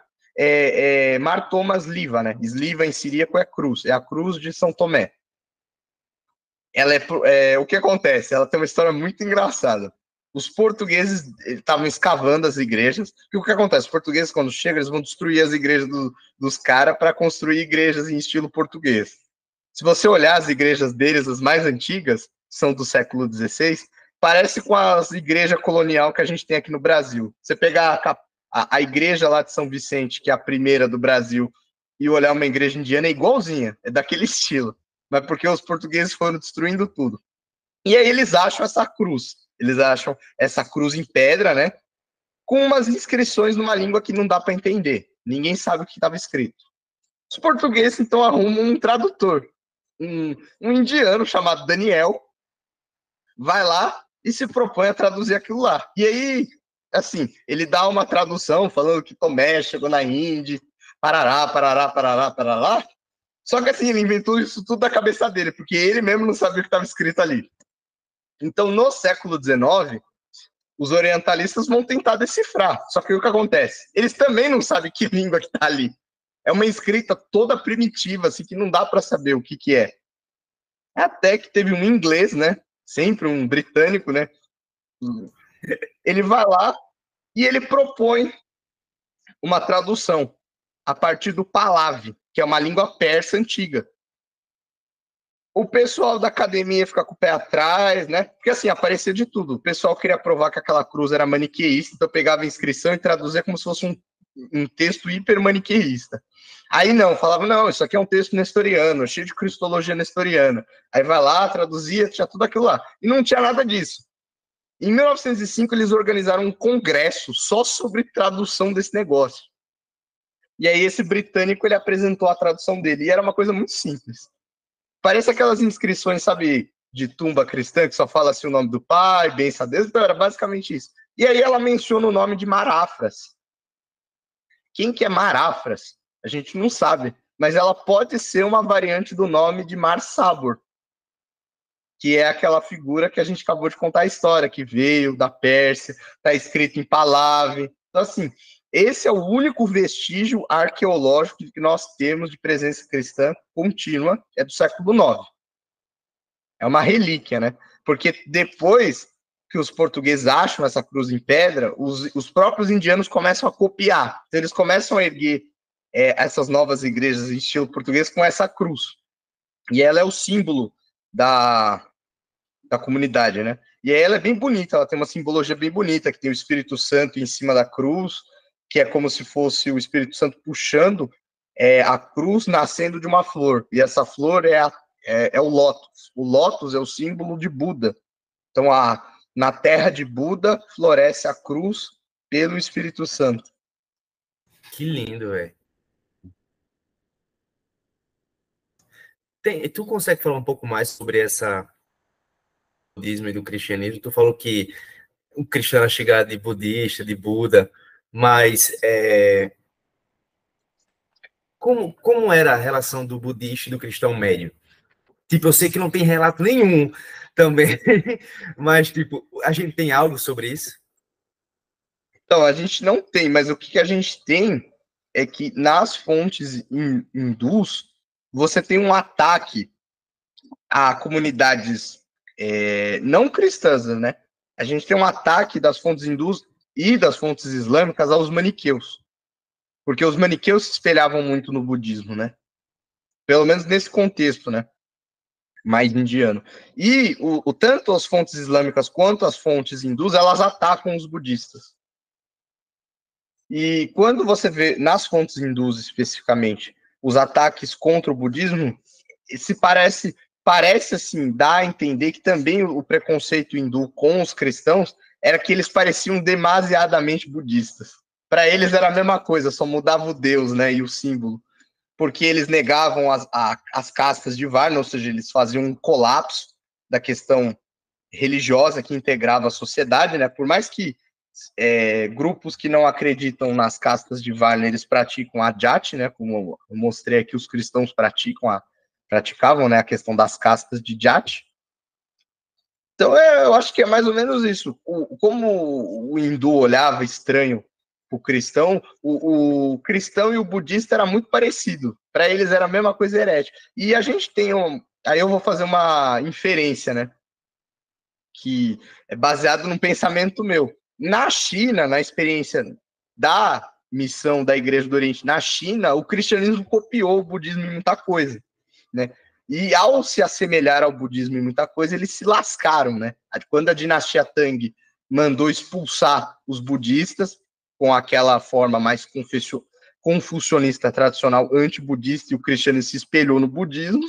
Thomas Liva, né? Sliva em siríaco é cruz, é a cruz de São Tomé. Ela o que acontece? Ela tem uma história muito engraçada. Os portugueses estavam escavando as igrejas, e o que acontece? Os portugueses, quando chegam, eles vão destruir as igrejas dos caras para construir igrejas em estilo português. Se você olhar as igrejas deles, as mais antigas, são do século XVI, parece com as igrejas colonial que a gente tem aqui no Brasil. Você pegar a igreja lá de São Vicente, que é a primeira do Brasil, e olhar uma igreja indiana, é igualzinha, é daquele estilo. Mas porque os portugueses foram destruindo tudo. E aí eles acham essa cruz. Eles acham essa cruz em pedra, né? Com umas inscrições numa língua que não dá para entender. Ninguém sabe o que estava escrito. Os portugueses, então, arrumam um tradutor. Um indiano chamado Daniel vai lá e se propõe a traduzir aquilo lá. E aí, assim, ele dá uma tradução falando que Tomé chegou na Índia, parará, parará, parará, parará. Só que assim, ele inventou isso tudo da cabeça dele, porque ele mesmo não sabia o que estava escrito ali. Então, no século XIX, os orientalistas vão tentar decifrar. Só que o que acontece? Eles também não sabem que língua que está ali. É uma escrita toda primitiva, assim, que não dá para saber o que é. Até que teve um inglês, né? Sempre um britânico, né? Ele vai lá e ele propõe uma tradução a partir do Pahlavi, que é uma língua persa antiga. O pessoal da academia fica com o pé atrás, né? Porque assim, aparecia de tudo. O pessoal queria provar que aquela cruz era maniqueísta, então pegava a inscrição e traduzia como se fosse um texto hiper maniqueísta. Aí não, falava, não, isso aqui é um texto nestoriano, cheio de cristologia nestoriana. Aí vai lá, traduzia, tinha tudo aquilo lá. E não tinha nada disso. Em 1905, eles organizaram um congresso só sobre tradução desse negócio. E aí esse britânico, ele apresentou a tradução dele. E era uma coisa muito simples. Parece aquelas inscrições, sabe, de tumba cristã, que só fala assim o nome do pai, benção a Deus. Então era basicamente isso. E aí ela menciona o nome de Marafras. Quem que é Marafras? A gente não sabe. Mas ela pode ser uma variante do nome de Mar Sabor, que é aquela figura que a gente acabou de contar a história, que veio da Pérsia, está escrito em Pahlavi. Então, assim, esse é o único vestígio arqueológico que nós temos de presença cristã contínua, é do século IX. É uma relíquia, né? Porque depois que os portugueses acham essa cruz em pedra, os próprios indianos começam a copiar. Então, eles começam a erguer essas novas igrejas em estilo português com essa cruz. E ela é o símbolo da comunidade, né? E aí ela é bem bonita, ela tem uma simbologia bem bonita, que tem o Espírito Santo em cima da cruz, que é como se fosse o Espírito Santo puxando é a cruz nascendo de uma flor, e essa flor é o lótus. O lótus é o símbolo de Buda. Então, na terra de Buda, floresce a cruz pelo Espírito Santo. Que lindo, velho. Tu consegue falar um pouco mais sobre essa budismo e do cristianismo? Tu falou que o cristão é chegado de budista, de Buda, mas como era a relação do budista e do cristão médio? Tipo, eu sei que não tem relato nenhum também, mas, tipo, a gente tem algo sobre isso? Então, a gente não tem, mas o que a gente tem é que nas fontes hindus, você tem um ataque a comunidades não cristãs, né? A gente tem um ataque das fontes hindus e das fontes islâmicas aos maniqueus, porque os maniqueus se espelhavam muito no budismo, né? Pelo menos nesse contexto, né? Mais indiano. E tanto as fontes islâmicas quanto as fontes hindus, elas atacam os budistas. E quando você vê nas fontes hindus especificamente os ataques contra o budismo, parece assim, dá a entender que também o preconceito hindu com os cristãos era que eles pareciam demasiadamente budistas. Para eles era a mesma coisa, só mudava o Deus, né, e o símbolo, porque eles negavam as castas de Varna, ou seja, eles faziam um colapso da questão religiosa que integrava a sociedade, né, por mais que grupos que não acreditam nas castas de Varna, eles praticam a jati, né, como eu mostrei aqui, os cristãos praticavam, né, a questão das castas de jati. Então, eu acho que é mais ou menos isso. Como o hindu olhava estranho o cristão, o cristão e o budista era muito parecido. Para eles era a mesma coisa herética. E a gente tem aí eu vou fazer uma inferência, né, que é baseado num pensamento meu. Na China, na experiência da missão da Igreja do Oriente na China, o cristianismo copiou o budismo em muita coisa, né? E ao se assemelhar ao budismo em muita coisa, eles se lascaram, né? Quando a dinastia Tang mandou expulsar os budistas com aquela forma mais confucionista tradicional anti-budista e o cristianismo se espelhou no budismo,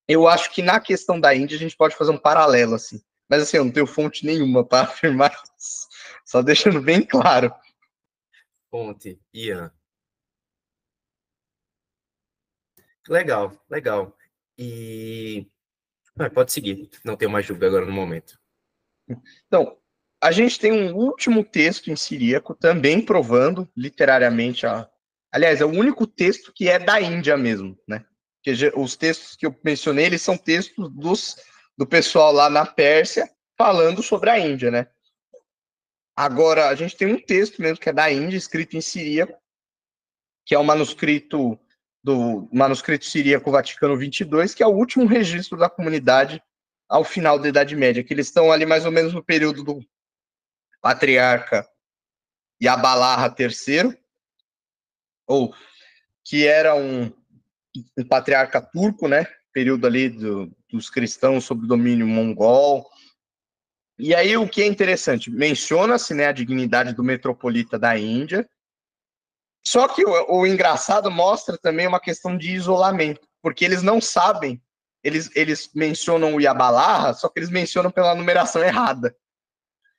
eu acho que na questão da Índia a gente pode fazer um paralelo, assim. Mas assim, eu não tenho fonte nenhuma para afirmar isso. Só deixando bem claro. Fonte, Ian. Legal, legal. E pode seguir, não tenho mais dúvida agora no momento. Então, a gente tem um último texto em siríaco, também provando literariamente aliás, é o único texto que é da Índia mesmo, né? Porque os textos que eu mencionei, eles são textos do pessoal lá na Pérsia falando sobre a Índia, né? Agora, a gente tem um texto mesmo que é da Índia, escrito em siríaco, que é o manuscrito siríaco Vaticano 22, que é o último registro da comunidade ao final da Idade Média, que eles estão ali mais ou menos no período do patriarca Yabalarra III, ou que era um patriarca turco, né? Período ali dos cristãos sob domínio mongol. E aí o que é interessante, menciona-se, né, a dignidade do metropolita da Índia, só que o engraçado mostra também uma questão de isolamento, porque eles não sabem, eles mencionam o Yabalarra, só que eles mencionam pela numeração errada.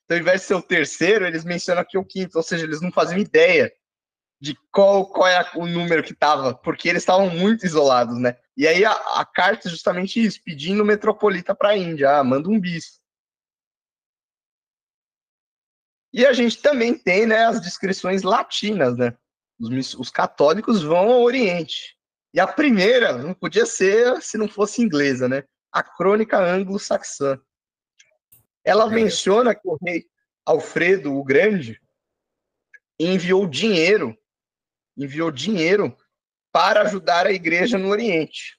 Então, ao invés de ser o terceiro, eles mencionam aqui o quinto, ou seja, eles não faziam ideia de qual é o número que estava, porque eles estavam muito isolados, né? E aí a carta é justamente isso, pedindo o metropolita para a Índia, manda um bis. E a gente também tem, né, as descrições latinas, né? Os católicos vão ao Oriente. E a primeira não podia ser se não fosse inglesa, né? A Crônica Anglo-Saxã. Ela menciona que o rei Alfredo o Grande enviou dinheiro para ajudar a igreja no Oriente.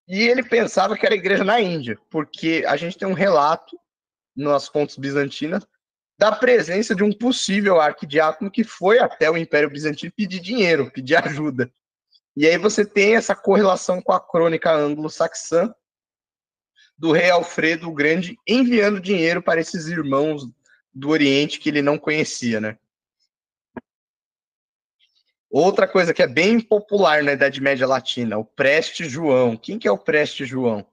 E ele pensava que era a igreja na Índia, porque a gente tem um relato nas fontes bizantinas da presença de um possível arquidiácono que foi até o Império Bizantino pedir dinheiro, pedir ajuda. E aí você tem essa correlação com a crônica anglo-saxã do rei Alfredo o Grande enviando dinheiro para esses irmãos do Oriente que ele não conhecia, né? Outra coisa que é bem popular na Idade Média Latina, o Preste João. Quem que é o Preste João?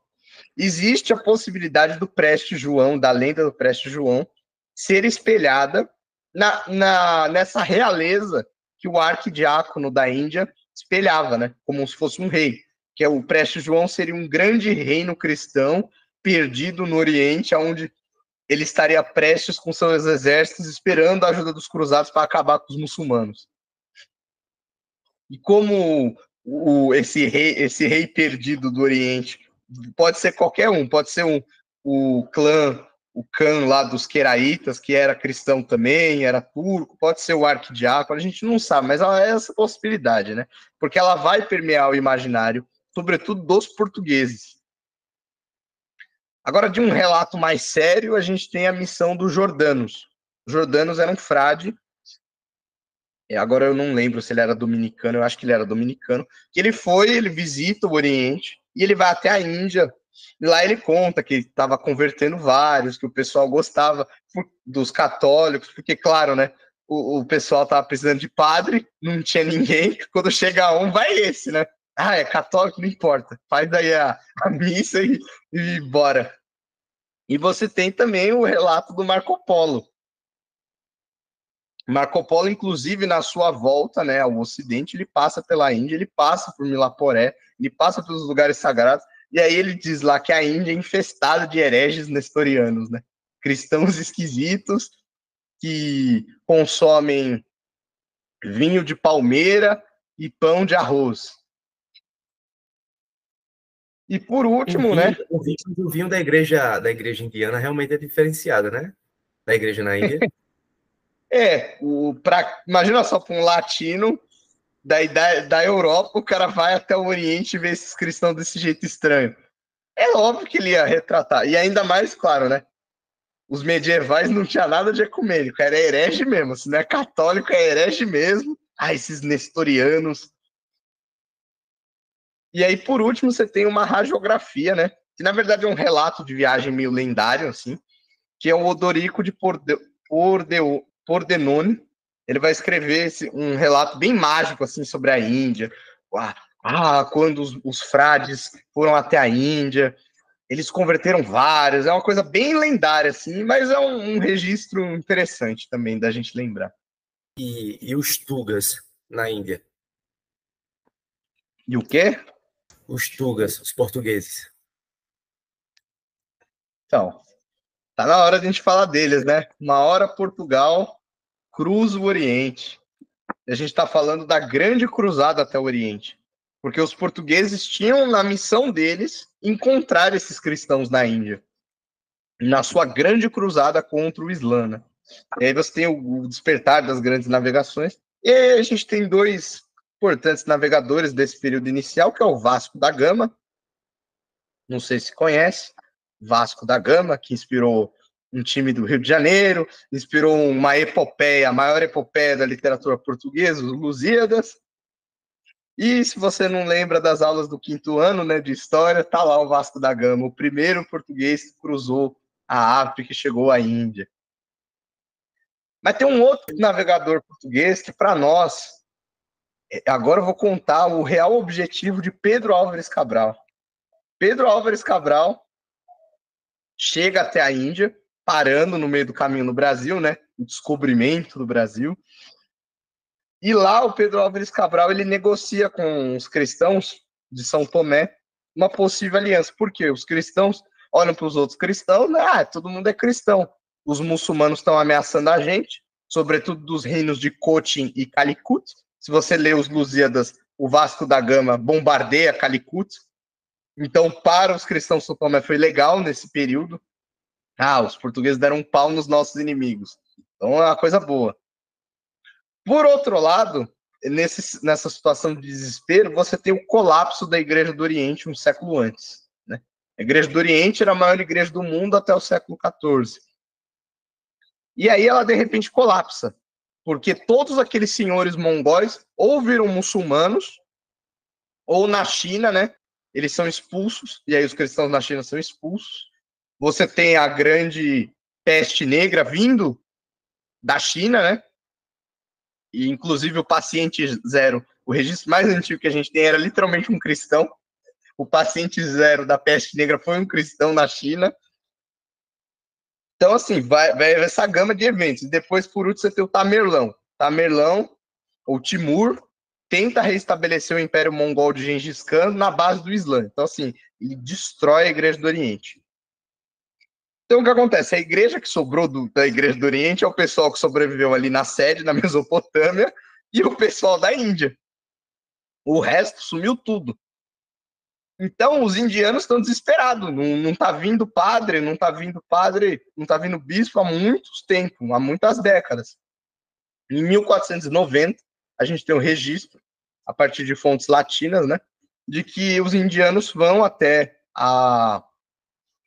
Existe a possibilidade do Preste João, da lenda do Preste João, ser espelhada nessa realeza que o arquidiácono da Índia espelhava, né? Como se fosse um rei. Que é o Preste João seria um grande reino cristão perdido no Oriente, onde ele estaria prestes com seus exércitos esperando a ajuda dos cruzados para acabar com os muçulmanos. E como esse rei perdido do Oriente pode ser qualquer um, pode ser o clã lá dos Queraitas, que era cristão também, era turco, pode ser o arquidiácono, a gente não sabe, mas há essa possibilidade, né? Porque ela vai permear o imaginário, sobretudo dos portugueses. Agora, de um relato mais sério, a gente tem a missão dos Jordanos. Os Jordanos eram frade, agora eu não lembro se ele era dominicano, eu acho que ele era dominicano, que ele visita o Oriente, e ele vai até a Índia, e lá ele conta que estava convertendo vários, que o pessoal gostava dos católicos, porque, claro, né, o pessoal estava precisando de padre, não tinha ninguém, quando chega um, vai esse, né? Ah, é católico, não importa, faz daí a missa e bora. E você tem também o relato do Marco Polo. Marco Polo, inclusive, na sua volta, né, ao Ocidente, ele passa pela Índia, ele passa por Milaporé, ele passa pelos lugares sagrados, e aí ele diz lá que a Índia é infestada de hereges nestorianos, né? Cristãos esquisitos que consomem vinho de palmeira e pão de arroz. E por último, né? O vinho da igreja indiana realmente é diferenciado, né? Da igreja na Índia. Imagina só, para um latino da Europa, o cara vai até o Oriente e vê esses cristãos desse jeito estranho. É óbvio que ele ia retratar. E ainda mais, claro, né? Os medievais não tinha nada de ecumênico, era herege mesmo. Se não é católico, é herege mesmo. Ah, esses nestorianos. E aí, por último, você tem uma hagiografia, né? Que na verdade é um relato de viagem meio lendário, assim, que é o Odorico de Pordenone. Ele vai escrever um relato bem mágico, assim, sobre a Índia. Quando os frades foram até a Índia, eles converteram vários. É uma coisa bem lendária, assim, mas é um registro interessante também da gente lembrar. E os Tugas na Índia? E o quê? Os Tugas, os portugueses. Então, tá na hora de a gente falar deles, né? Uma hora Portugal cruza o Oriente. A gente está falando da grande cruzada até o Oriente. Porque os portugueses tinham na missão deles encontrar esses cristãos na Índia. Na sua grande cruzada contra o Islã, né? E aí você tem o despertar das grandes navegações. E aí a gente tem dois importantes navegadores desse período inicial, que é o Vasco da Gama. Não sei se conhece. Vasco da Gama, que inspirou um time do Rio de Janeiro, inspirou uma epopeia, a maior epopeia da literatura portuguesa, os Lusíadas. E se você não lembra das aulas do 5º ano, né, de história, tá lá o Vasco da Gama, o primeiro português que cruzou a África e chegou à Índia. Mas tem um outro navegador português que, para nós, agora eu vou contar o real objetivo de Pedro Álvares Cabral. Pedro Álvares Cabral chega até a Índia, parando no meio do caminho no Brasil, né? O descobrimento do Brasil. E lá o Pedro Álvares Cabral ele negocia com os cristãos de São Tomé uma possível aliança. Por quê? Os cristãos olham para os outros cristãos, né? Todo mundo é cristão. Os muçulmanos estão ameaçando a gente, sobretudo dos reinos de Cochin e Calicut. Se você lê os Lusíadas, o Vasco da Gama bombardeia Calicut. Então, para os cristãos de São Tomé foi legal nesse período. Os portugueses deram um pau nos nossos inimigos. Então, é uma coisa boa. Por outro lado, nessa situação de desespero, você tem o colapso da Igreja do Oriente um século antes. Né? A Igreja do Oriente era a maior igreja do mundo até o século XIV. E aí ela, de repente, colapsa. Porque todos aqueles senhores mongóis ou viram muçulmanos, ou na China, né? Eles são expulsos, e aí os cristãos na China são expulsos. Você tem a grande peste negra vindo da China, né? E, inclusive, o paciente zero, o registro mais antigo que a gente tem era literalmente um cristão. O paciente zero da peste negra foi um cristão na China. Então, assim, vai essa gama de eventos. Depois, por último, você tem o Tamerlão. Tamerlão, ou Timur, tenta restabelecer o Império Mongol de Gengis Khan na base do Islã. Então, assim, ele destrói a Igreja do Oriente. Então, o que acontece? A igreja que sobrou da Igreja do Oriente é o pessoal que sobreviveu ali na sede, na Mesopotâmia, e o pessoal da Índia. O resto sumiu tudo. Então, os indianos estão desesperados. Não tá vindo padre, não tá vindo bispo há muitos tempos, há muitas décadas. Em 1490, a gente tem um registro, a partir de fontes latinas, né, de que os indianos vão até a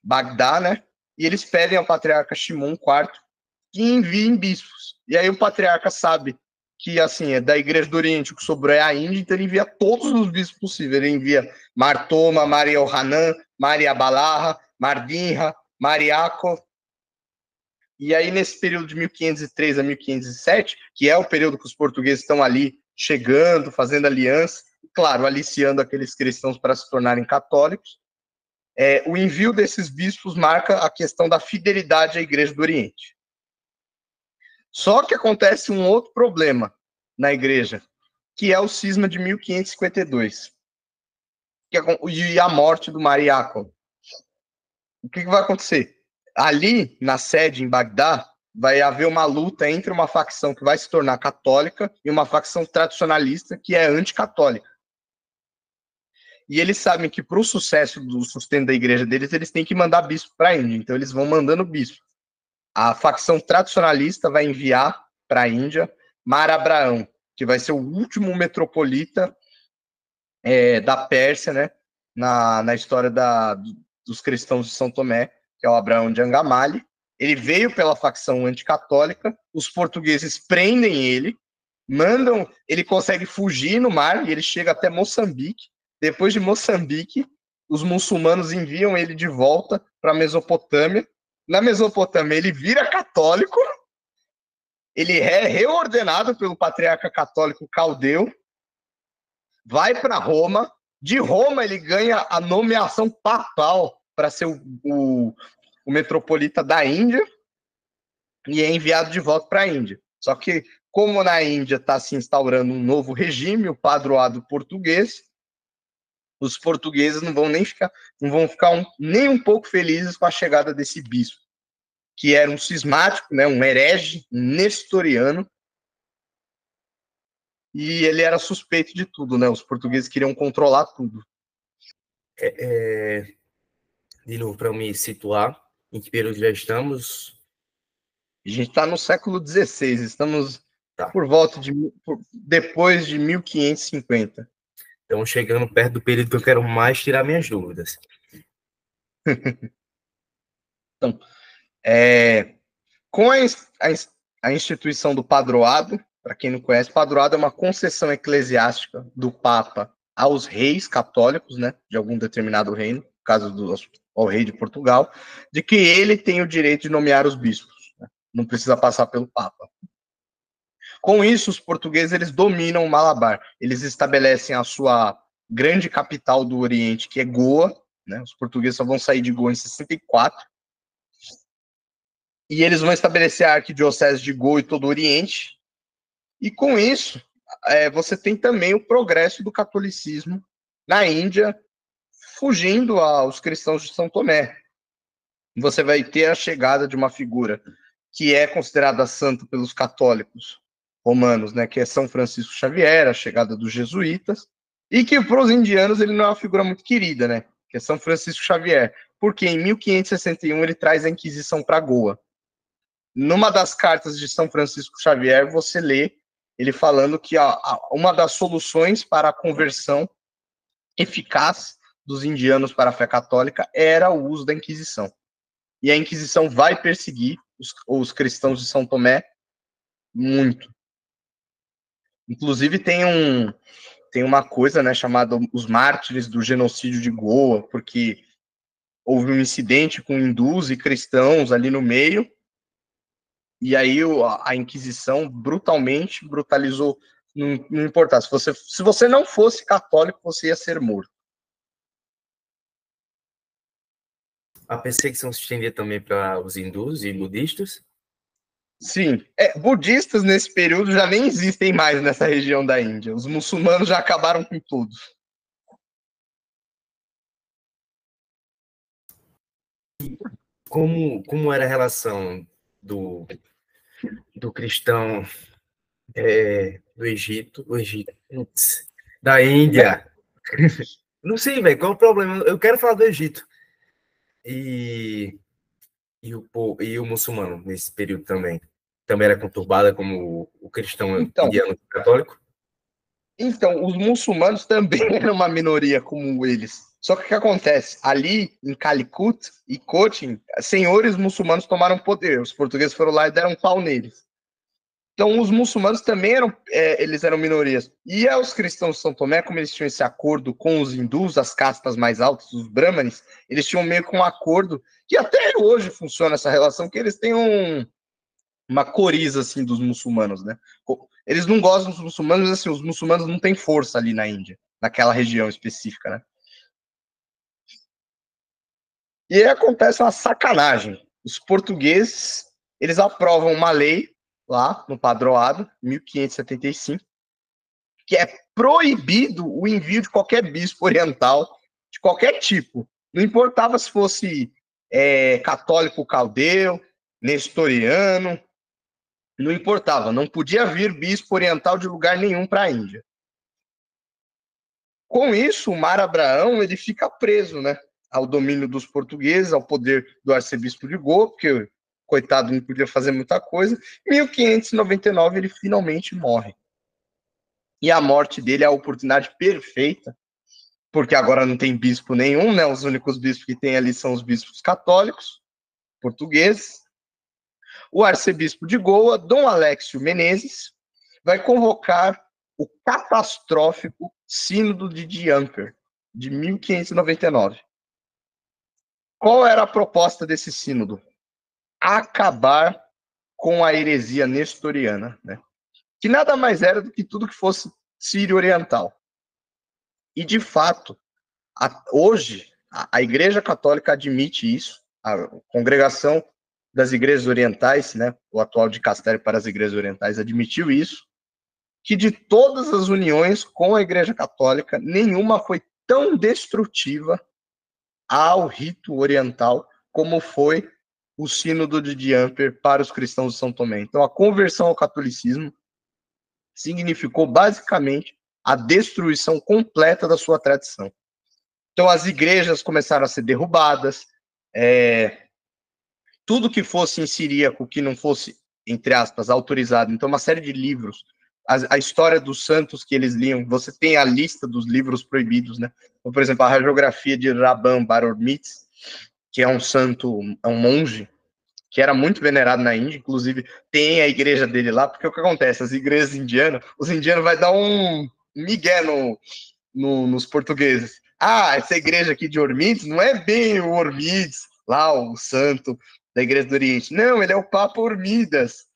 Bagdá, né, e eles pedem ao patriarca Shimon IV que enviem bispos. E aí o patriarca sabe que, assim, é da Igreja do Oriente, o que sobrou é a Índia, então ele envia todos os bispos possíveis. Ele envia Martoma, Maria Ohanan, Maria Balarra, Mardinha, Mariakov. E aí, nesse período de 1503 a 1507, que é o período que os portugueses estão ali chegando, fazendo aliança, claro, aliciando aqueles cristãos para se tornarem católicos, o envio desses bispos marca a questão da fidelidade à Igreja do Oriente. Só que acontece um outro problema na igreja, que é o cisma de 1552, e a morte do Mariácov. O que vai acontecer? Ali, na sede, em Bagdá, vai haver uma luta entre uma facção que vai se tornar católica e uma facção tradicionalista que é anticatólica. E eles sabem que para o sucesso do sustento da igreja deles, eles têm que mandar bispo para a Índia. Então, eles vão mandando bispo. A facção tradicionalista vai enviar para a Índia Mar Abraão, que vai ser o último metropolita da Pérsia, né, na história dos cristãos de São Tomé, que é o Abraão de Angamali. Ele veio pela facção anticatólica, os portugueses prendem ele, ele consegue fugir no mar e ele chega até Moçambique. Depois de Moçambique, os muçulmanos enviam ele de volta para a Mesopotâmia. Na Mesopotâmia, ele vira católico, ele é reordenado pelo patriarca católico Caldeu, vai para Roma, de Roma ele ganha a nomeação papal para ser o metropolita da Índia e é enviado de volta para a Índia. Só que, como na Índia está se instaurando um novo regime, o padroado português, os portugueses não vão ficar nem um pouco felizes com a chegada desse bispo, que era um cismático, né, um herege, um nestoriano, e ele era suspeito de tudo, né? Os portugueses queriam controlar tudo. De novo, para me situar, em que período já estamos? A gente está no século XVI, estamos por volta depois de 1550. Então, chegando perto do período que eu quero mais tirar minhas dúvidas. Então, com a instituição do padroado, para quem não conhece, padroado é uma concessão eclesiástica do Papa aos reis católicos, né, de algum determinado reino, no caso ao rei de Portugal, de que ele tem o direito de nomear os bispos, né, não precisa passar pelo Papa. Com isso, os portugueses eles dominam o Malabar. Eles estabelecem a sua grande capital do Oriente, que é Goa, né? Os portugueses só vão sair de Goa em 64. E eles vão estabelecer a arquidiocese de Goa e todo o Oriente. E com isso, você tem também o progresso do catolicismo na Índia, fugindo aos cristãos de São Tomé. Você vai ter a chegada de uma figura que é considerada santa pelos católicos romanos, né, que é São Francisco Xavier, a chegada dos jesuítas, e que para os indianos ele não é uma figura muito querida, né, que é São Francisco Xavier, porque em 1561 ele traz a Inquisição para Goa. Numa das cartas de São Francisco Xavier, você lê ele falando que uma das soluções para a conversão eficaz dos indianos para a fé católica era o uso da Inquisição. E a Inquisição vai perseguir os cristãos de São Tomé muito. Inclusive tem uma coisa, né, chamada os mártires do genocídio de Goa, porque houve um incidente com hindus e cristãos ali no meio, E aí a Inquisição brutalmente brutalizou, não importa. Se você não fosse católico, você ia ser morto. A perseguição se estendia também para os hindus e budistas? Sim, budistas nesse período já nem existem mais nessa região da Índia. Os muçulmanos já acabaram com tudo. Como era a relação do cristão do Egito, da Índia? Não sei, velho, qual é o problema? Eu quero falar do Egito. E o muçulmano nesse período também? Também era conturbada como o cristão indiano católico? Então, os muçulmanos também eram uma minoria como eles. Só que o que acontece? Ali, em Calicut e Cochin, senhores muçulmanos tomaram poder. Os portugueses foram lá e deram um pau neles. Então, os muçulmanos também eles eram minorias. E os cristãos de São Tomé, como eles tinham esse acordo com os hindus, as castas mais altas, os brahmanes, eles tinham meio que um acordo, que até hoje funciona essa relação, que eles têm uma coriza, assim, dos muçulmanos, né? Eles não gostam dos muçulmanos, mas, assim, os muçulmanos não têm força ali na Índia, naquela região específica, né? E aí acontece uma sacanagem. Os portugueses, eles aprovam uma lei lá no Padroado, 1575, que é proibido o envio de qualquer bispo oriental, de qualquer tipo. Não importava se fosse católico caldeu, nestoriano, não importava. Não podia vir bispo oriental de lugar nenhum para a Índia. Com isso, o Mar Abraão ele fica preso, né, ao domínio dos portugueses, ao poder do arcebispo de Goa, porque coitado não podia fazer muita coisa. Em 1599 ele finalmente morre. E a morte dele é a oportunidade perfeita, porque agora não tem bispo nenhum, né? Os únicos bispos que tem ali são os bispos católicos, portugueses. O arcebispo de Goa, Dom Alexio Menezes, vai convocar o catastrófico Sínodo de Diamper, de 1599. Qual era a proposta desse sínodo? Acabar com a heresia nestoriana, né? Que nada mais era do que tudo que fosse sírio oriental. E, de fato, hoje, a Igreja Católica admite isso, a Congregação das Igrejas Orientais, né, o atual dicastério para as Igrejas Orientais, admitiu isso, que de todas as uniões com a Igreja Católica, nenhuma foi tão destrutiva ao rito oriental como foi o Sínodo de Diamper para os cristãos de São Tomé. Então, a conversão ao catolicismo significou basicamente a destruição completa da sua tradição. Então, as igrejas começaram a ser derrubadas, tudo que fosse em siríaco, que não fosse, entre aspas, autorizado. Então, uma série de livros, a história dos santos que eles liam, você tem a lista dos livros proibidos, né? Então, por exemplo, a hagiografia de Rabban Bar-Mitz, que é um santo, é um monge, que era muito venerado na Índia, inclusive tem a igreja dele lá, porque o que acontece? As igrejas indianas, os indianos vai dar um migué nos portugueses. Ah, essa igreja aqui de Hormides não é bem o Hormides, lá o santo da igreja do Oriente. Não, ele é o Papa Hormidas.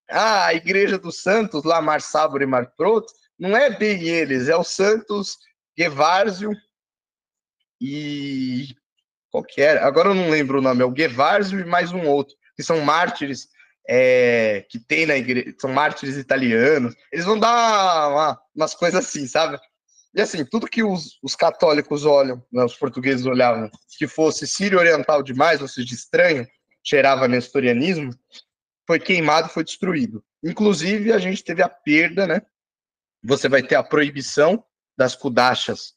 Ah, a igreja dos santos, lá Mar Sabor e Mar Proto, não é bem eles, é o Santos Gevárzio e qual que era? Agora eu não lembro o nome, é o Gevárzio e mais um outro, que são mártires que tem na igreja, são mártires italianos. Eles vão dar umas coisas assim, sabe? E assim, tudo que os católicos olham, né, os portugueses olhavam, que fosse sírio-oriental demais, ou seja, estranho, cheirava nestorianismo, foi queimado, foi destruído. Inclusive, a gente teve a perda, né? Você vai ter a proibição das kudachas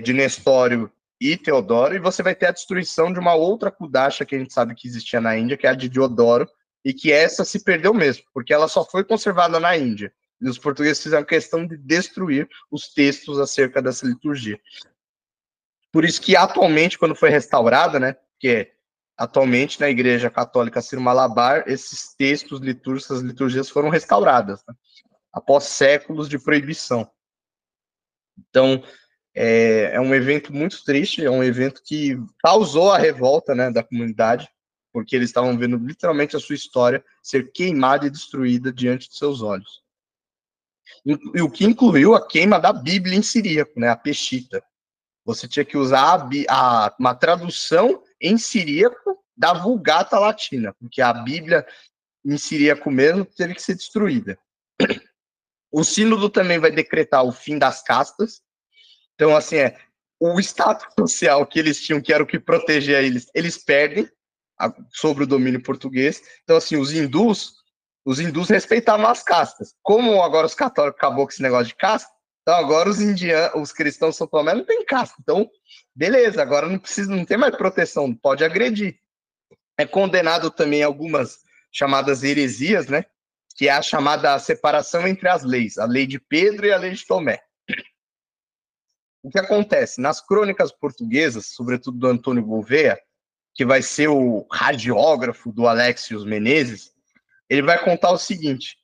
de Nestório e Teodoro, e você vai ter a destruição de uma outra kudacha que a gente sabe que existia na Índia, que é a de Diodoro, e que essa se perdeu mesmo, porque ela só foi conservada na Índia. E os portugueses fizeram questão de destruir os textos acerca dessa liturgia. Por isso que atualmente, quando foi restaurada, né, que atualmente na Igreja Católica Sírio-Malabar, esses textos litúrgicos, as liturgias foram restauradas, né, após séculos de proibição. Então, é um evento muito triste, é um evento que causou a revolta, né, da comunidade, porque eles estavam vendo literalmente a sua história ser queimada e destruída diante de seus olhos. E o que incluiu a queima da Bíblia em siríaco, né, a Peshita. Você tinha que usar uma tradução em siríaco da Vulgata Latina, porque a Bíblia em siríaco mesmo teve que ser destruída. O sínodo também vai decretar o fim das castas. Então, assim, o status social que eles tinham, que era o que protegia eles perdem sobre o domínio português. Então, assim, os hindus respeitavam as castas. Como agora os católicos acabou com esse negócio de casta, então agora os cristãos de São Tomé não tem casta. Então, beleza, agora não tem mais proteção, pode agredir. É condenado também algumas chamadas heresias, né? Que é a chamada separação entre as leis, a lei de Pedro e a lei de Tomé. O que acontece? Nas crônicas portuguesas, sobretudo do Antônio Gouveia, que vai ser o radiógrafo do Alexios Menezes, ele vai contar o seguinte,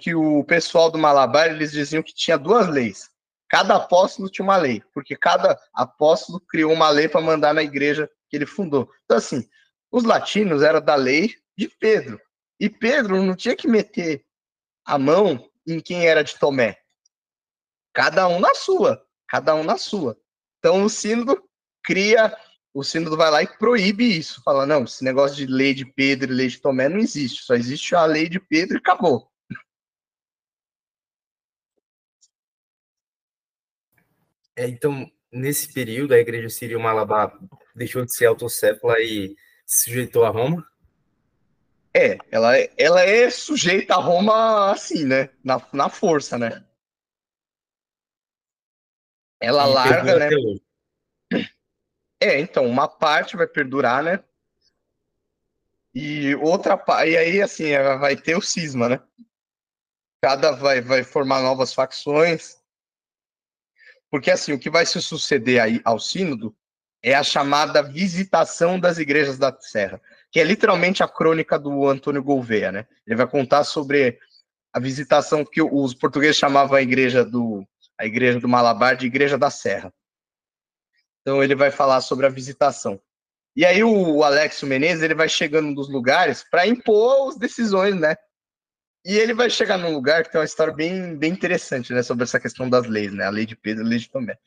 que o pessoal do Malabar, eles diziam que tinha duas leis. Cada apóstolo tinha uma lei, porque cada apóstolo criou uma lei para mandar na igreja que ele fundou. Então, assim, os latinos eram da lei de Pedro. E Pedro não tinha que meter a mão em quem era de Tomé. Cada um na sua. Então, o sínodo vai lá e proíbe isso. Fala, não, esse negócio de lei de Pedro e lei de Tomé não existe. Só existe a lei de Pedro e acabou. Então, nesse período, a igreja sírio-malabar deixou de ser autocéfala e se sujeitou a Roma? Ela é sujeita a Roma assim, né? Na força, né? Ela E larga, perdura né? até hoje. Então, uma parte vai perdurar, né? E outra parte, e aí, assim, vai ter o cisma, né? Cada vai formar novas facções. Porque, assim, o que vai se suceder aí ao sínodo é a chamada visitação das igrejas da Serra, que é literalmente a crônica do Antônio Gouveia, né? Ele vai contar sobre a visitação que os portugueses chamavam a igreja do Malabar de Igreja da Serra. Então ele vai falar sobre a visitação. E aí o Alexio Menezes, ele vai chegando nos lugares para impor as decisões, né? E ele vai chegar num lugar que tem uma história bem, bem interessante, né, sobre essa questão das leis, né? A lei de Pedro e a lei de Tomé.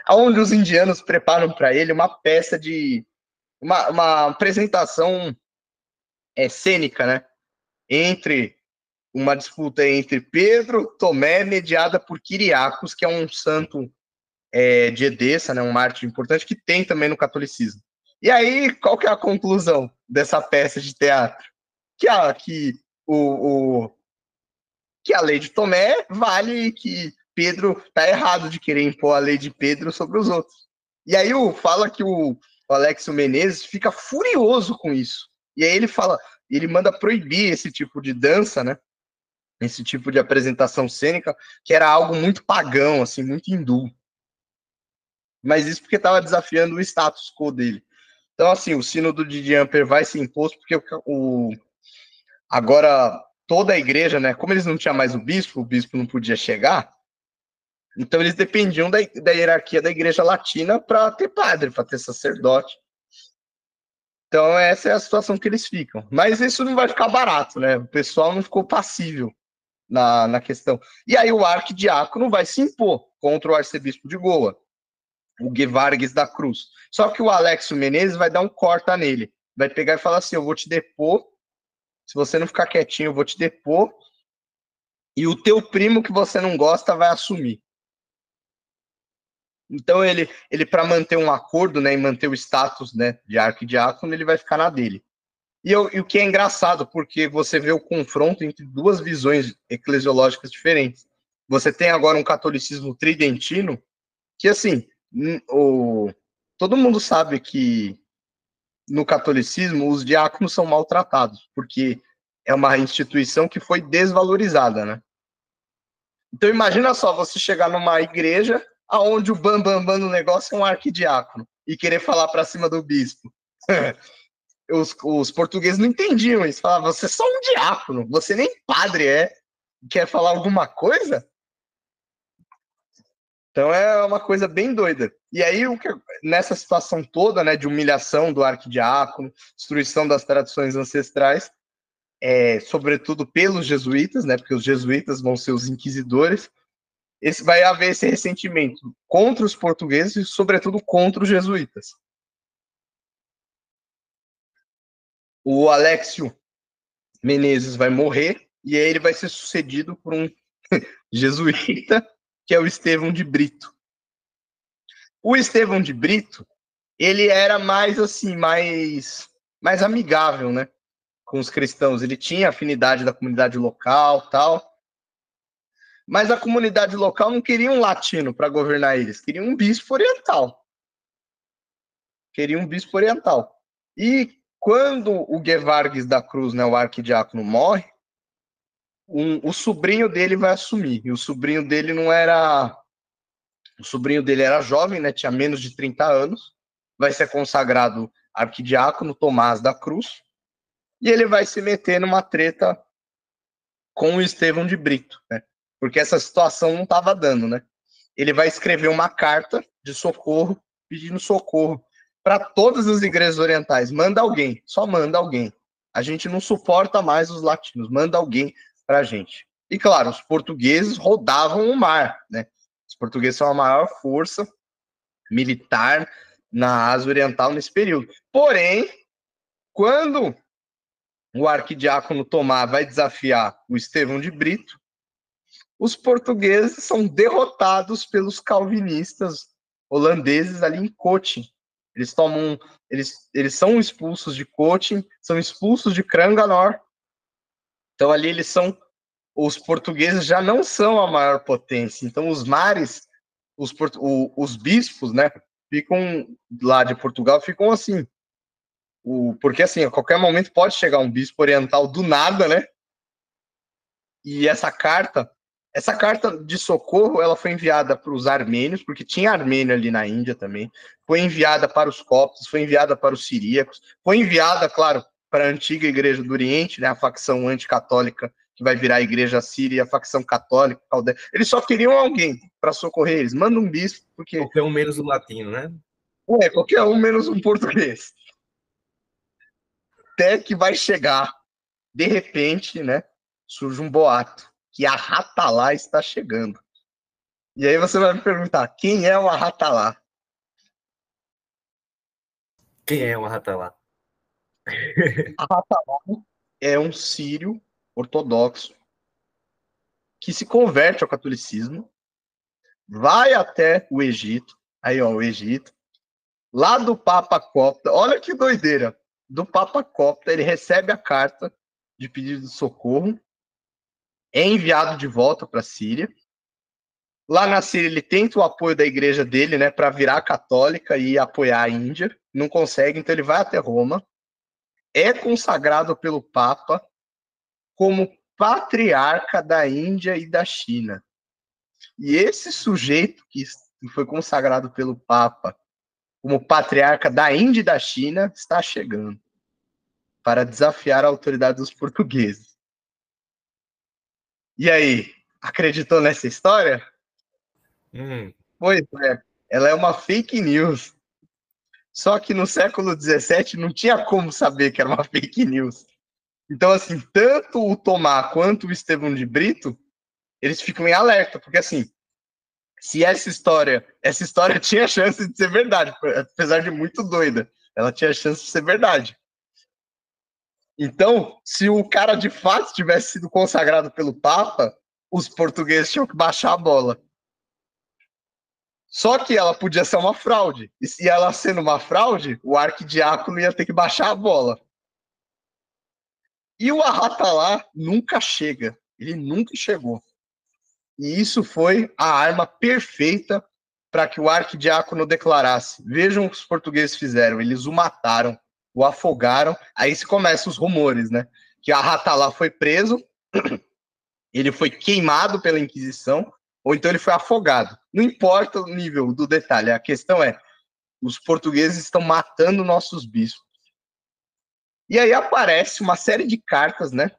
Onde os indianos preparam para ele uma peça de uma apresentação cênica, né? Uma disputa entre Pedro, Tomé, mediada por Quiriacos, que é um santo de Edessa, né, um mártir importante, que tem também no catolicismo. E aí, qual que é a conclusão dessa peça de teatro? Que a lei de Tomé vale e que Pedro está errado de querer impor a lei de Pedro sobre os outros. E aí fala que o Alexio Menezes fica furioso com isso. E aí ele manda proibir esse tipo de dança, né? Esse tipo de apresentação cênica, que era algo muito pagão, assim, muito hindu. Mas isso porque estava desafiando o status quo dele. Então, assim, o sínodo de Diamper vai ser imposto porque agora toda a igreja, né, como eles não tinham mais o bispo não podia chegar, então eles dependiam da hierarquia da igreja latina para ter padre, para ter sacerdote. Então, essa é a situação que eles ficam. Mas isso não vai ficar barato, né? O pessoal não ficou passível na questão. E aí o arquidiácono vai se impor contra o arcebispo de Goa, o Guevargues da Cruz. Só que o Alexio Menezes vai dar um corta nele. Vai pegar e falar assim, eu vou te depor, se você não ficar quietinho, eu vou te depor, e o teu primo que você não gosta vai assumir. Então ele para manter um acordo, né, e manter o status, né, de arquidiácono, ele vai ficar na dele. E o que é engraçado, porque você vê o confronto entre duas visões eclesiológicas diferentes. Você tem agora um catolicismo tridentino, que assim, todo mundo sabe que no catolicismo os diáconos são maltratados, porque é uma instituição que foi desvalorizada, né? Então imagina só, você chegar numa igreja aonde o bambambam do negócio é um arquidiácono e querer falar para cima do bispo. Os portugueses não entendiam isso. Falavam, você é só um diácono, você nem padre é. Quer falar alguma coisa? Então é uma coisa bem doida. E aí, nessa situação toda, né, de humilhação do arquidiácono, destruição das tradições ancestrais, sobretudo pelos jesuítas, né, porque os jesuítas vão ser os inquisidores, vai haver esse ressentimento contra os portugueses e, sobretudo, contra os jesuítas. O Alexio Menezes vai morrer e aí ele vai ser sucedido por um jesuíta, que é o Estevão de Brito. O Estevão de Brito, ele era mais assim, mais amigável, né, com os cristãos. Ele tinha afinidade da comunidade local, tal. Mas a comunidade local não queria um latino para governar eles, queria um bispo oriental. E quando o Guevargues da Cruz, né, o arquidiácono, morre, o sobrinho dele vai assumir. E o sobrinho dele era jovem, né, tinha menos de 30 anos, vai ser consagrado arquidiácono Tomás da Cruz, e ele vai se meter numa treta com o Estevão de Brito, né? Porque essa situação não estava dando, né? Ele vai escrever uma carta de socorro, pedindo socorro para todas as igrejas orientais. Manda alguém, só manda alguém. A gente não suporta mais os latinos, manda alguém para a gente. E claro, os portugueses rodavam o mar, né? Os portugueses são a maior força militar na Ásia Oriental nesse período. Porém, quando o arquidiácono Tomás vai desafiar o Estevão de Brito, os portugueses são derrotados pelos calvinistas holandeses ali em Cochin. Eles são expulsos de Cochin, são expulsos de Cranganore. Então ali os portugueses já não são a maior potência. Então os mares, os bispos, né, ficam lá de Portugal, ficam assim. Porque assim, a qualquer momento pode chegar um bispo oriental do nada, né? E essa carta de socorro, ela foi enviada para os armênios, porque tinha armênio ali na Índia também, foi enviada para os coptos, foi enviada para os siríacos, foi enviada, claro, para a antiga igreja do Oriente, né, a facção anticatólica que vai virar a igreja síria, a facção católica, caldeia. Eles só queriam alguém para socorrer eles. Manda um bispo, porque... Qualquer um menos o latino, né? Qualquer um menos um português. Até que vai chegar, de repente, né, surge um boato que a Ratalá está chegando. E aí você vai me perguntar, quem é o Ratalá? Quem é o Ratalá? A Ratalá é um sírio ortodoxo que se converte ao catolicismo, vai até o Egito, aí ó, o Egito, lá do Papa Copta, olha que doideira, do Papa Copta, ele recebe a carta de pedido de socorro, é enviado de volta para a Síria. Lá na Síria ele tenta o apoio da igreja dele, né, para virar católica e apoiar a Índia, não consegue, então ele vai até Roma, é consagrado pelo Papa como patriarca da Índia e da China. E esse sujeito que foi consagrado pelo Papa como patriarca da Índia e da China está chegando para desafiar a autoridade dos portugueses. E aí, acreditou nessa história? Pois é, ela é uma fake news. Só que no século XVII não tinha como saber que era uma fake news. Então, assim, tanto o Tomás quanto o Estevão de Brito, eles ficam em alerta, porque assim, se essa história tinha chance de ser verdade, apesar de muito doida, ela tinha chance de ser verdade. Então, se o cara de fato tivesse sido consagrado pelo Papa, os portugueses tinham que baixar a bola. Só que ela podia ser uma fraude. E se ela sendo uma fraude, o arquidiácono ia ter que baixar a bola. E o Arratalá nunca chega. Ele nunca chegou. E isso foi a arma perfeita para que o arquidiácono declarasse. Vejam o que os portugueses fizeram. Eles o mataram, o afogaram. Aí se começam os rumores, né? Que Arratalá foi preso, ele foi queimado pela Inquisição, ou então ele foi afogado. Não importa o nível do detalhe, a questão é, os portugueses estão matando nossos bispos. E aí aparece uma série de cartas, né,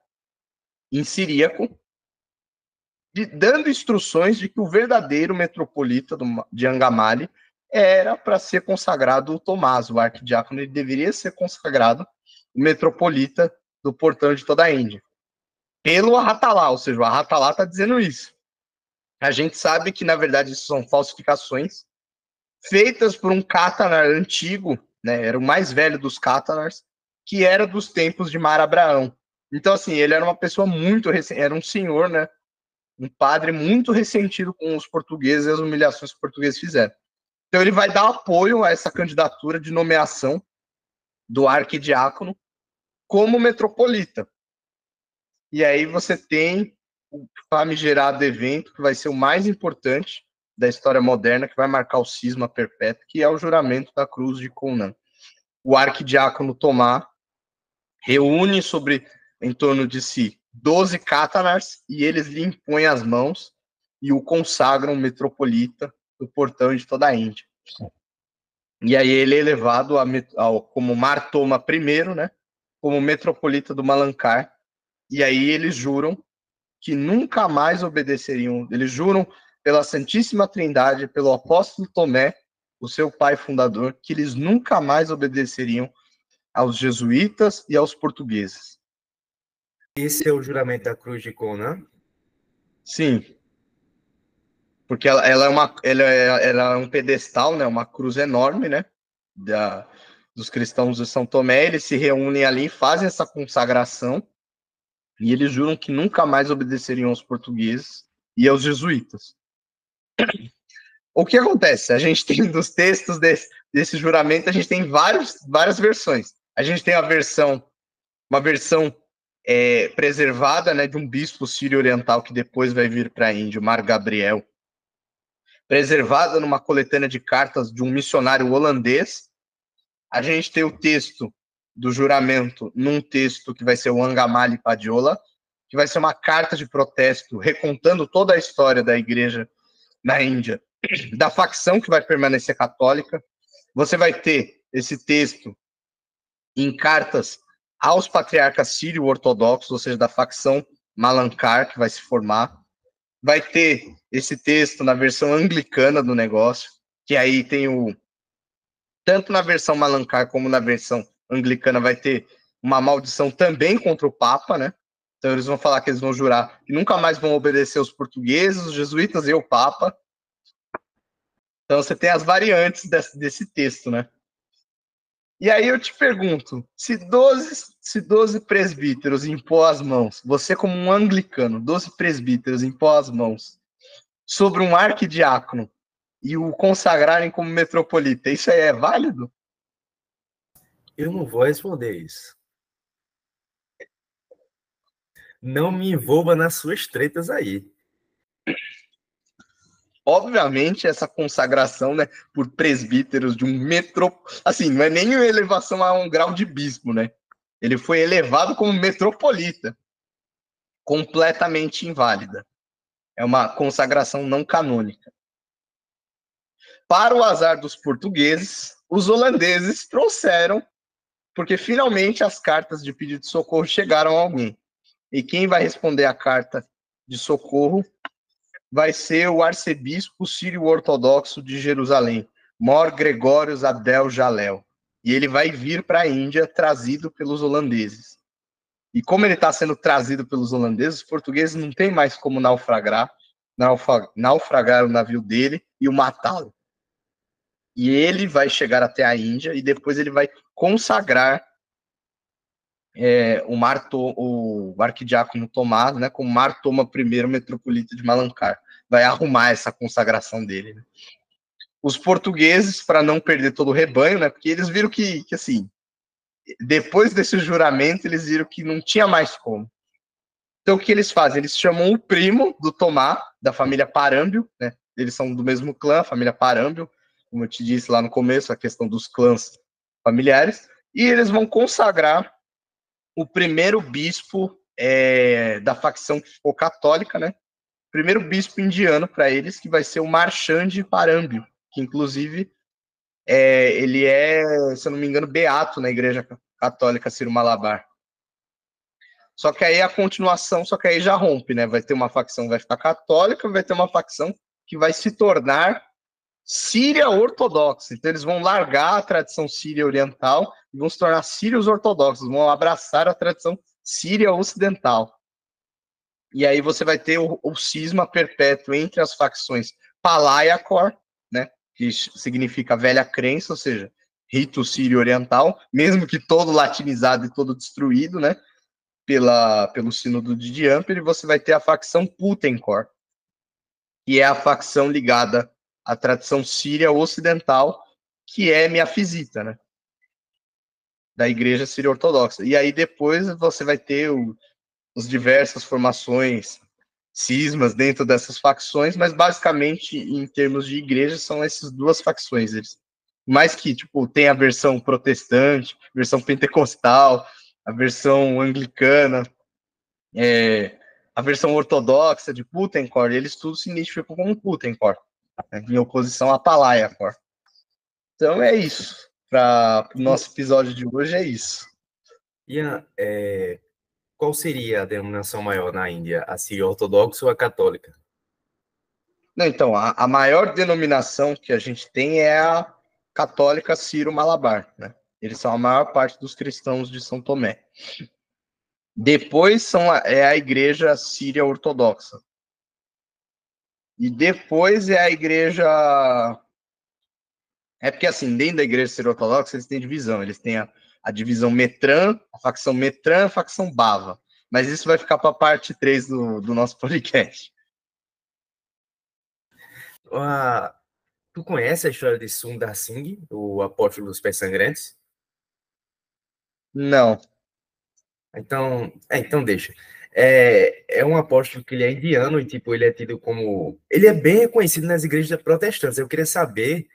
em siríaco, dando instruções de que o verdadeiro metropolita de Angamali era para ser consagrado o Tomás, o arquidiácono, ele deveria ser consagrado o metropolita do portão de toda a Índia. Pelo Arratalá, ou seja, o Arratalá está dizendo isso. A gente sabe que, na verdade, isso são falsificações feitas por um cátanar antigo, né, era o mais velho dos cátanars, que era dos tempos de Mar Abraão. Então, assim, ele era uma pessoa muito, era um senhor, né, um padre muito ressentido com os portugueses e as humilhações que os portugueses fizeram. Então ele vai dar apoio a essa candidatura de nomeação do arquidiácono como metropolita. E aí você tem o famigerado evento que vai ser o mais importante da história moderna, que vai marcar o cisma perpétuo, que é o juramento da Cruz de Conan. O arquidiácono Tomás reúne em torno de si 12 cátanars e eles lhe impõem as mãos e o consagram metropolita do portão de toda a Índia. E aí ele é elevado como Martoma I, né, como metropolita do Malankar, e aí eles juram que nunca mais obedeceriam, eles juram pela Santíssima Trindade, pelo apóstolo Tomé, o seu pai fundador, que eles nunca mais obedeceriam aos jesuítas e aos portugueses. Esse é o juramento da Cruz de Conan? Sim. Porque ela é um pedestal, né, uma cruz enorme, né, dos cristãos de São Tomé. Eles se reúnem ali, fazem essa consagração, e eles juram que nunca mais obedeceriam aos portugueses e aos jesuítas. O que acontece? A gente tem dos textos desse juramento, a gente tem várias versões. A gente tem uma versão preservada, né, de um bispo sírio-oriental que depois vai vir para a Índia, o Mar Gabriel, preservada numa coletânea de cartas de um missionário holandês. A gente tem o texto do juramento num texto que vai ser o Angamali Padiola, que vai ser uma carta de protesto recontando toda a história da igreja na Índia, da facção que vai permanecer católica. Você vai ter esse texto em cartas aos patriarcas sírio-ortodoxos, ou seja, da facção Malankar, que vai se formar. Vai ter esse texto na versão anglicana do negócio, que aí tem tanto na versão Malankar como na versão anglicana vai ter uma maldição também contra o Papa, né? Então eles vão falar que eles vão jurar que nunca mais vão obedecer os portugueses, os jesuítas e o Papa. Então você tem as variantes desse texto, né? E aí eu te pergunto, se 12 presbíteros impor as mãos, você como um anglicano, 12 presbíteros impor as mãos sobre um arquidiácono e o consagrarem como metropolita, isso aí é válido? Eu não vou responder isso. Não me envolva nas suas tretas aí. Obviamente, essa consagração, né, por presbíteros de um assim, não é nem uma elevação a um grau de bispo, né? Ele foi elevado como metropolita, completamente inválida. É uma consagração não canônica. Para o azar dos portugueses, os holandeses trouxeram, porque finalmente as cartas de pedido de socorro chegaram a alguém. E quem vai responder a carta de socorro vai ser o arcebispo sírio-ortodoxo de Jerusalém, Mor Gregórios Abdel Jalel. E ele vai vir para a Índia trazido pelos holandeses. E como ele está sendo trazido pelos holandeses, os portugueses não tem mais como naufragar o navio dele e o matá-lo. E ele vai chegar até a Índia e depois ele vai consagrar o arquidiácono Tomás, né, como Martoma I, metropolita de Malankar. Vai arrumar essa consagração dele. Né? Os portugueses, para não perder todo o rebanho, né, porque eles viram que assim, depois desse juramento, eles viram que não tinha mais como. Então, o que eles fazem? Eles chamam o primo do Tomás, da família Parâmbio, né? Eles são do mesmo clã, a família Parâmbio, como eu te disse lá no começo, a questão dos clãs familiares, e eles vão consagrar o primeiro bispo da facção que ficou católica, né? Primeiro bispo indiano para eles, que vai ser o Marchand Parâmbio, que inclusive ele é, se eu não me engano, beato na Igreja Católica Ciro Malabar. Só que aí a continuação, só que aí já rompe, né? Vai ter uma facção que vai ficar católica, vai ter uma facção que vai se tornar síria ortodoxa. Então eles vão largar a tradição síria oriental e vão se tornar sírios ortodoxos, vão abraçar a tradição síria ocidental. E aí você vai ter o cisma perpétuo entre as facções Palaiacor, né, que significa velha crença, ou seja, rito sírio oriental, mesmo que todo latinizado e todo destruído, né, pelo sínodo de Diamper, e você vai ter a facção Putencor, que é a facção ligada à tradição síria ocidental, que é miafisita, né, da igreja síria ortodoxa. E aí depois você vai ter as diversas formações, cismas dentro dessas facções, mas basicamente, em termos de igreja, são essas duas facções. Mais que, tipo, tem a versão protestante, a versão pentecostal, a versão anglicana, a versão ortodoxa de Putencor, eles tudo se identificam como Putencor, né, em oposição a Palaiacor. Então é isso. Para o nosso episódio de hoje é isso. Ian, qual seria a denominação maior na Índia? A síria ortodoxa ou a católica? Não, então, a maior denominação que a gente tem é a católica Sírio-Malabar, né? Eles são a maior parte dos cristãos de São Tomé. Depois é a igreja síria ortodoxa. E depois é a igreja... É porque, assim, dentro da igreja síria ortodoxa, eles têm divisão. Eles têm a divisão Metran, a facção Bava. Mas isso vai ficar para a parte 3 do nosso podcast. Tu conhece a história de Sundar Singh, o apóstolo dos pés sangrentos? Não. Então deixa. É um apóstolo que ele é indiano e, tipo, ele é tido como... Ele é bem reconhecido nas igrejas protestantes. Eu queria saber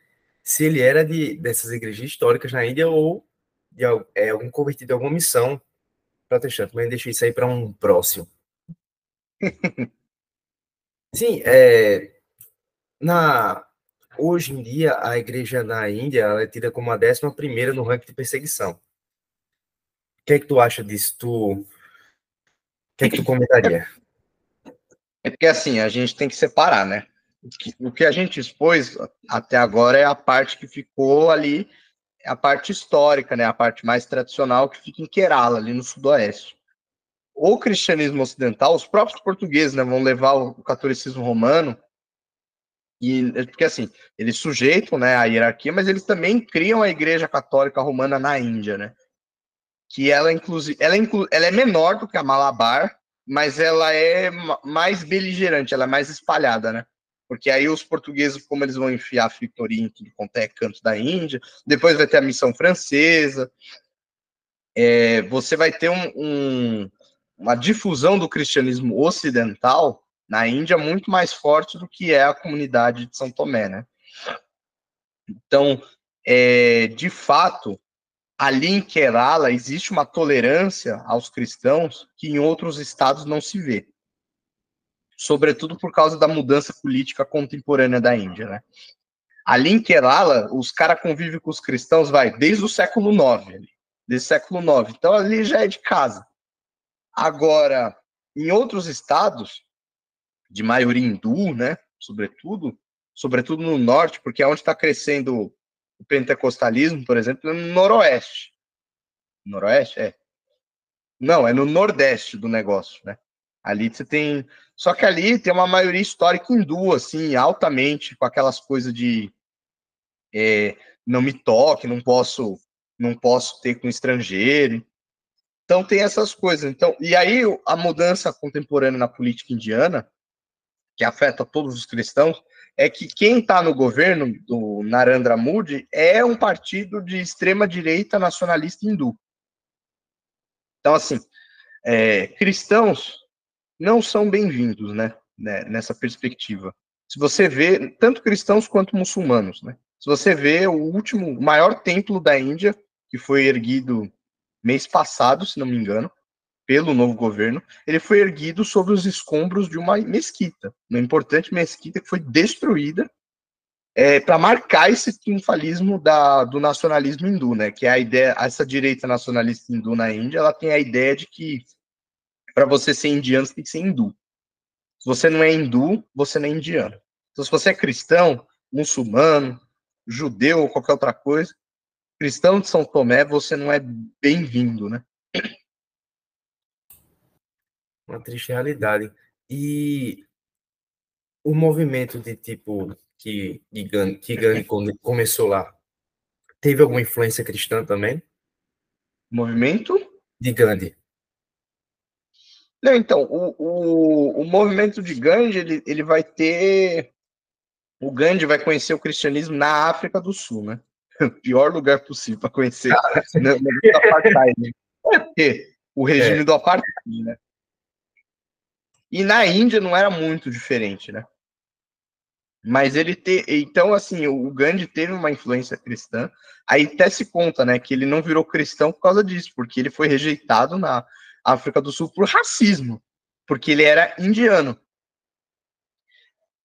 se ele era dessas igrejas históricas na Índia ou de algum convertido de alguma missão protestante, mas deixa isso aí para um próximo. Sim, hoje em dia, a igreja na Índia ela é tida como a 11ª no ranking de perseguição. O que é que tu acha disso? O que é que tu comentaria? É porque, assim, a gente tem que separar, né? O que a gente expôs até agora é a parte que ficou ali, é a parte histórica, né? A parte mais tradicional que fica em Kerala, ali no sudoeste. O cristianismo ocidental, os próprios portugueses, né, vão levar o catolicismo romano, porque, assim, eles sujeitam, né, a hierarquia, mas eles também criam a igreja católica romana na Índia, né? Que ela, inclusive, ela é menor do que a Malabar, mas ela é mais beligerante, ela é mais espalhada, né? Porque aí os portugueses, como eles vão enfiar a Victoria em tudo quanto é canto da Índia, depois vai ter a missão francesa, você vai ter uma difusão do cristianismo ocidental na Índia muito mais forte do que é a comunidade de São Tomé, né? Então, de fato, ali em Kerala existe uma tolerância aos cristãos que em outros estados não se vê. Sobretudo por causa da mudança política contemporânea da Índia, né? Ali em Kerala, os caras convivem com os cristãos, desde o século IX. Desde o século IX. Então, ali já é de casa. Agora, em outros estados, de maioria hindu, né? Sobretudo no norte, porque é onde está crescendo o pentecostalismo, por exemplo, é no noroeste. Noroeste? Não, é no nordeste do negócio, né? Ali você tem... Só que ali tem uma maioria histórica hindu, assim, altamente, com aquelas coisas de não me toque, não posso ter com estrangeiro. Então tem essas coisas. Então, e aí a mudança contemporânea na política indiana, que afeta todos os cristãos, é que quem está no governo do Narendra Modi é um partido de extrema-direita nacionalista hindu. Então, assim, cristãos não são bem-vindos, né, nessa perspectiva. Se você vê, tanto cristãos quanto muçulmanos, né? Se você vê o maior templo da Índia, que foi erguido mês passado, se não me engano, pelo novo governo, ele foi erguido sobre os escombros de uma mesquita, uma importante mesquita que foi destruída para marcar esse triunfalismo do nacionalismo hindu, né? Que é a ideia, essa direita nacionalista hindu na Índia, ela tem a ideia de que para você ser indiano, você tem que ser hindu. Se você não é hindu, você não é indiano. Então, se você é cristão, muçulmano, judeu ou qualquer outra coisa, cristão de São Tomé, você não é bem-vindo, né? Uma triste realidade. E o movimento de tipo que Gandhi começou lá, teve alguma influência cristã também? Movimento? De Gandhi. Não, então, o movimento de Gandhi, ele vai ter... O Gandhi vai conhecer o cristianismo na África do Sul, né? O pior lugar possível para conhecer no apartheid. Né? Porque o regime do apartheid, né? E na Índia não era muito diferente, né? Mas então, assim, o Gandhi teve uma influência cristã. Aí até se conta, né, que ele não virou cristão por causa disso, porque ele foi rejeitado na África do Sul por racismo, porque ele era indiano.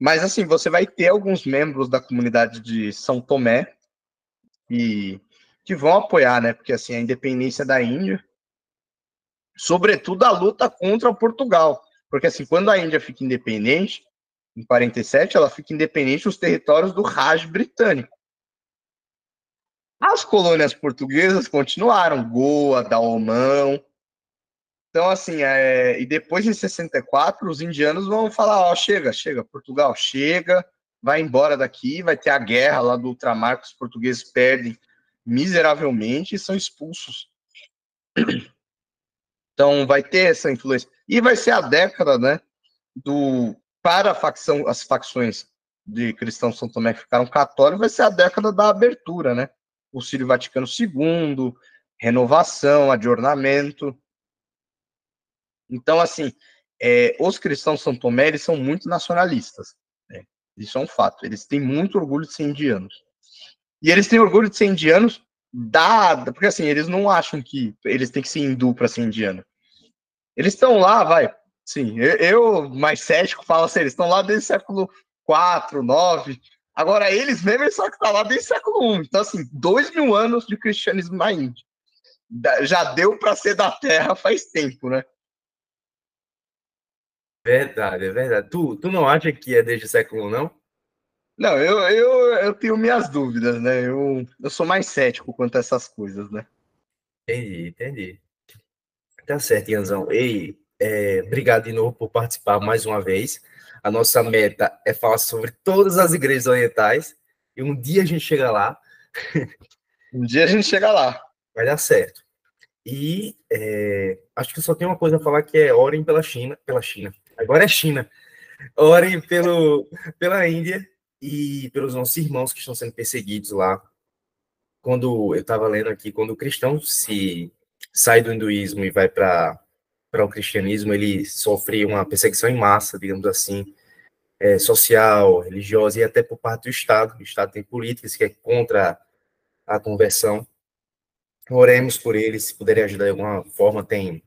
Mas, assim, você vai ter alguns membros da comunidade de São Tomé que vão apoiar, né, porque, assim, a independência da Índia, sobretudo a luta contra Portugal, porque, assim, quando a Índia fica independente, em 47, ela fica independente dos territórios do Raj britânico. As colônias portuguesas continuaram, Goa, Daomão. Então, assim, e depois em 64, os indianos vão falar, ó, chega, Portugal, chega, vai embora daqui, vai ter a guerra lá do ultramar, que os portugueses perdem miseravelmente e são expulsos. Então, vai ter essa influência. E vai ser a década, né, para as facções de cristãos São Tomé que ficaram católicos, vai ser a década da abertura, né? O Concílio Vaticano II, renovação, adornamento. Então, assim, os cristãos São Tomé, eles são muito nacionalistas. Né? Isso é um fato. Eles têm muito orgulho de ser indianos. E eles têm orgulho de ser indianos porque, assim, eles não acham que eles têm que ser hindu para ser indiano. Eles estão lá, sim, eu mais cético falo assim, eles estão lá desde o século IV, IX. Agora, eles mesmos, eles só que estão lá desde o século I. Então, assim, 2000 anos de cristianismo na Índia. Já deu para ser da terra faz tempo, né? Verdade, é verdade. Tu não acha que é desde o século I, não? Não, eu tenho minhas dúvidas, né? Eu sou mais cético quanto a essas coisas, né? Entendi. Tá certo, Ianzão. Ei, obrigado de novo por participar mais uma vez. A nossa meta é falar sobre todas as igrejas orientais e um dia a gente chega lá. Um dia a gente chega lá. Vai dar certo. E acho que só tem uma coisa a falar que é orem pela China. Agora é China. Orem pela Índia e pelos nossos irmãos que estão sendo perseguidos lá. Quando eu estava lendo aqui, quando o cristão se sai do hinduísmo e vai para o cristianismo, ele sofre uma perseguição em massa, digamos assim, social, religiosa e até por parte do Estado. O Estado tem políticas que é contra a conversão. Oremos por eles, se puderem ajudar de alguma forma. Tem. Não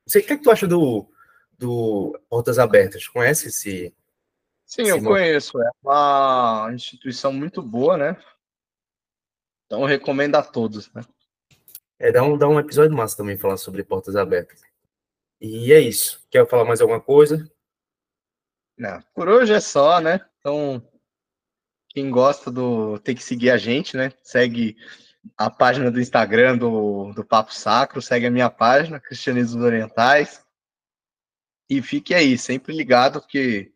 sei, o que é que tu acha do Portas Abertas? Conhece Sim, eu conheço. É uma instituição muito boa, né? Então, eu recomendo a todos, né? Dá um episódio massa também falar sobre Portas Abertas. E é isso. Quer falar mais alguma coisa? Não, por hoje é só, né? Então, quem gosta tem que seguir a gente, né? Segue a página do Instagram do Papo Sacro, segue a minha página, Cristianismos Orientais. E fique aí, sempre ligado, porque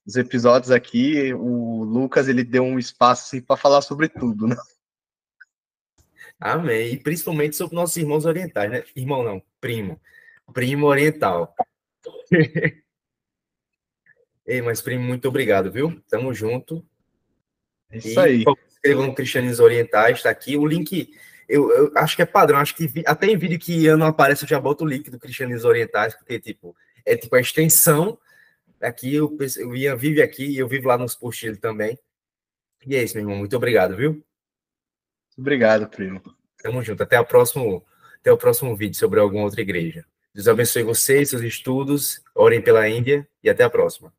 os episódios aqui, o Lucas, ele deu um espaço assim, para falar sobre tudo, né? Amém. E principalmente sobre nossos irmãos orientais, né? Irmão não, primo. Primo oriental. Ei, mas primo, muito obrigado, viu? Tamo junto. É isso aí. Escrevam no Cristianismos Orientais, tá aqui. O link, eu acho que é padrão, acho que até em vídeo que não aparece, eu já boto o link do Cristianismos Orientais, porque, é tipo a extensão. Aqui, o Ian vive aqui e eu vivo lá nos posts dele também. E é isso, meu irmão. Muito obrigado, viu? Obrigado, primo. Tamo junto. Até o próximo vídeo sobre alguma outra igreja. Deus abençoe vocês, seus estudos. Orem pela Índia e até a próxima.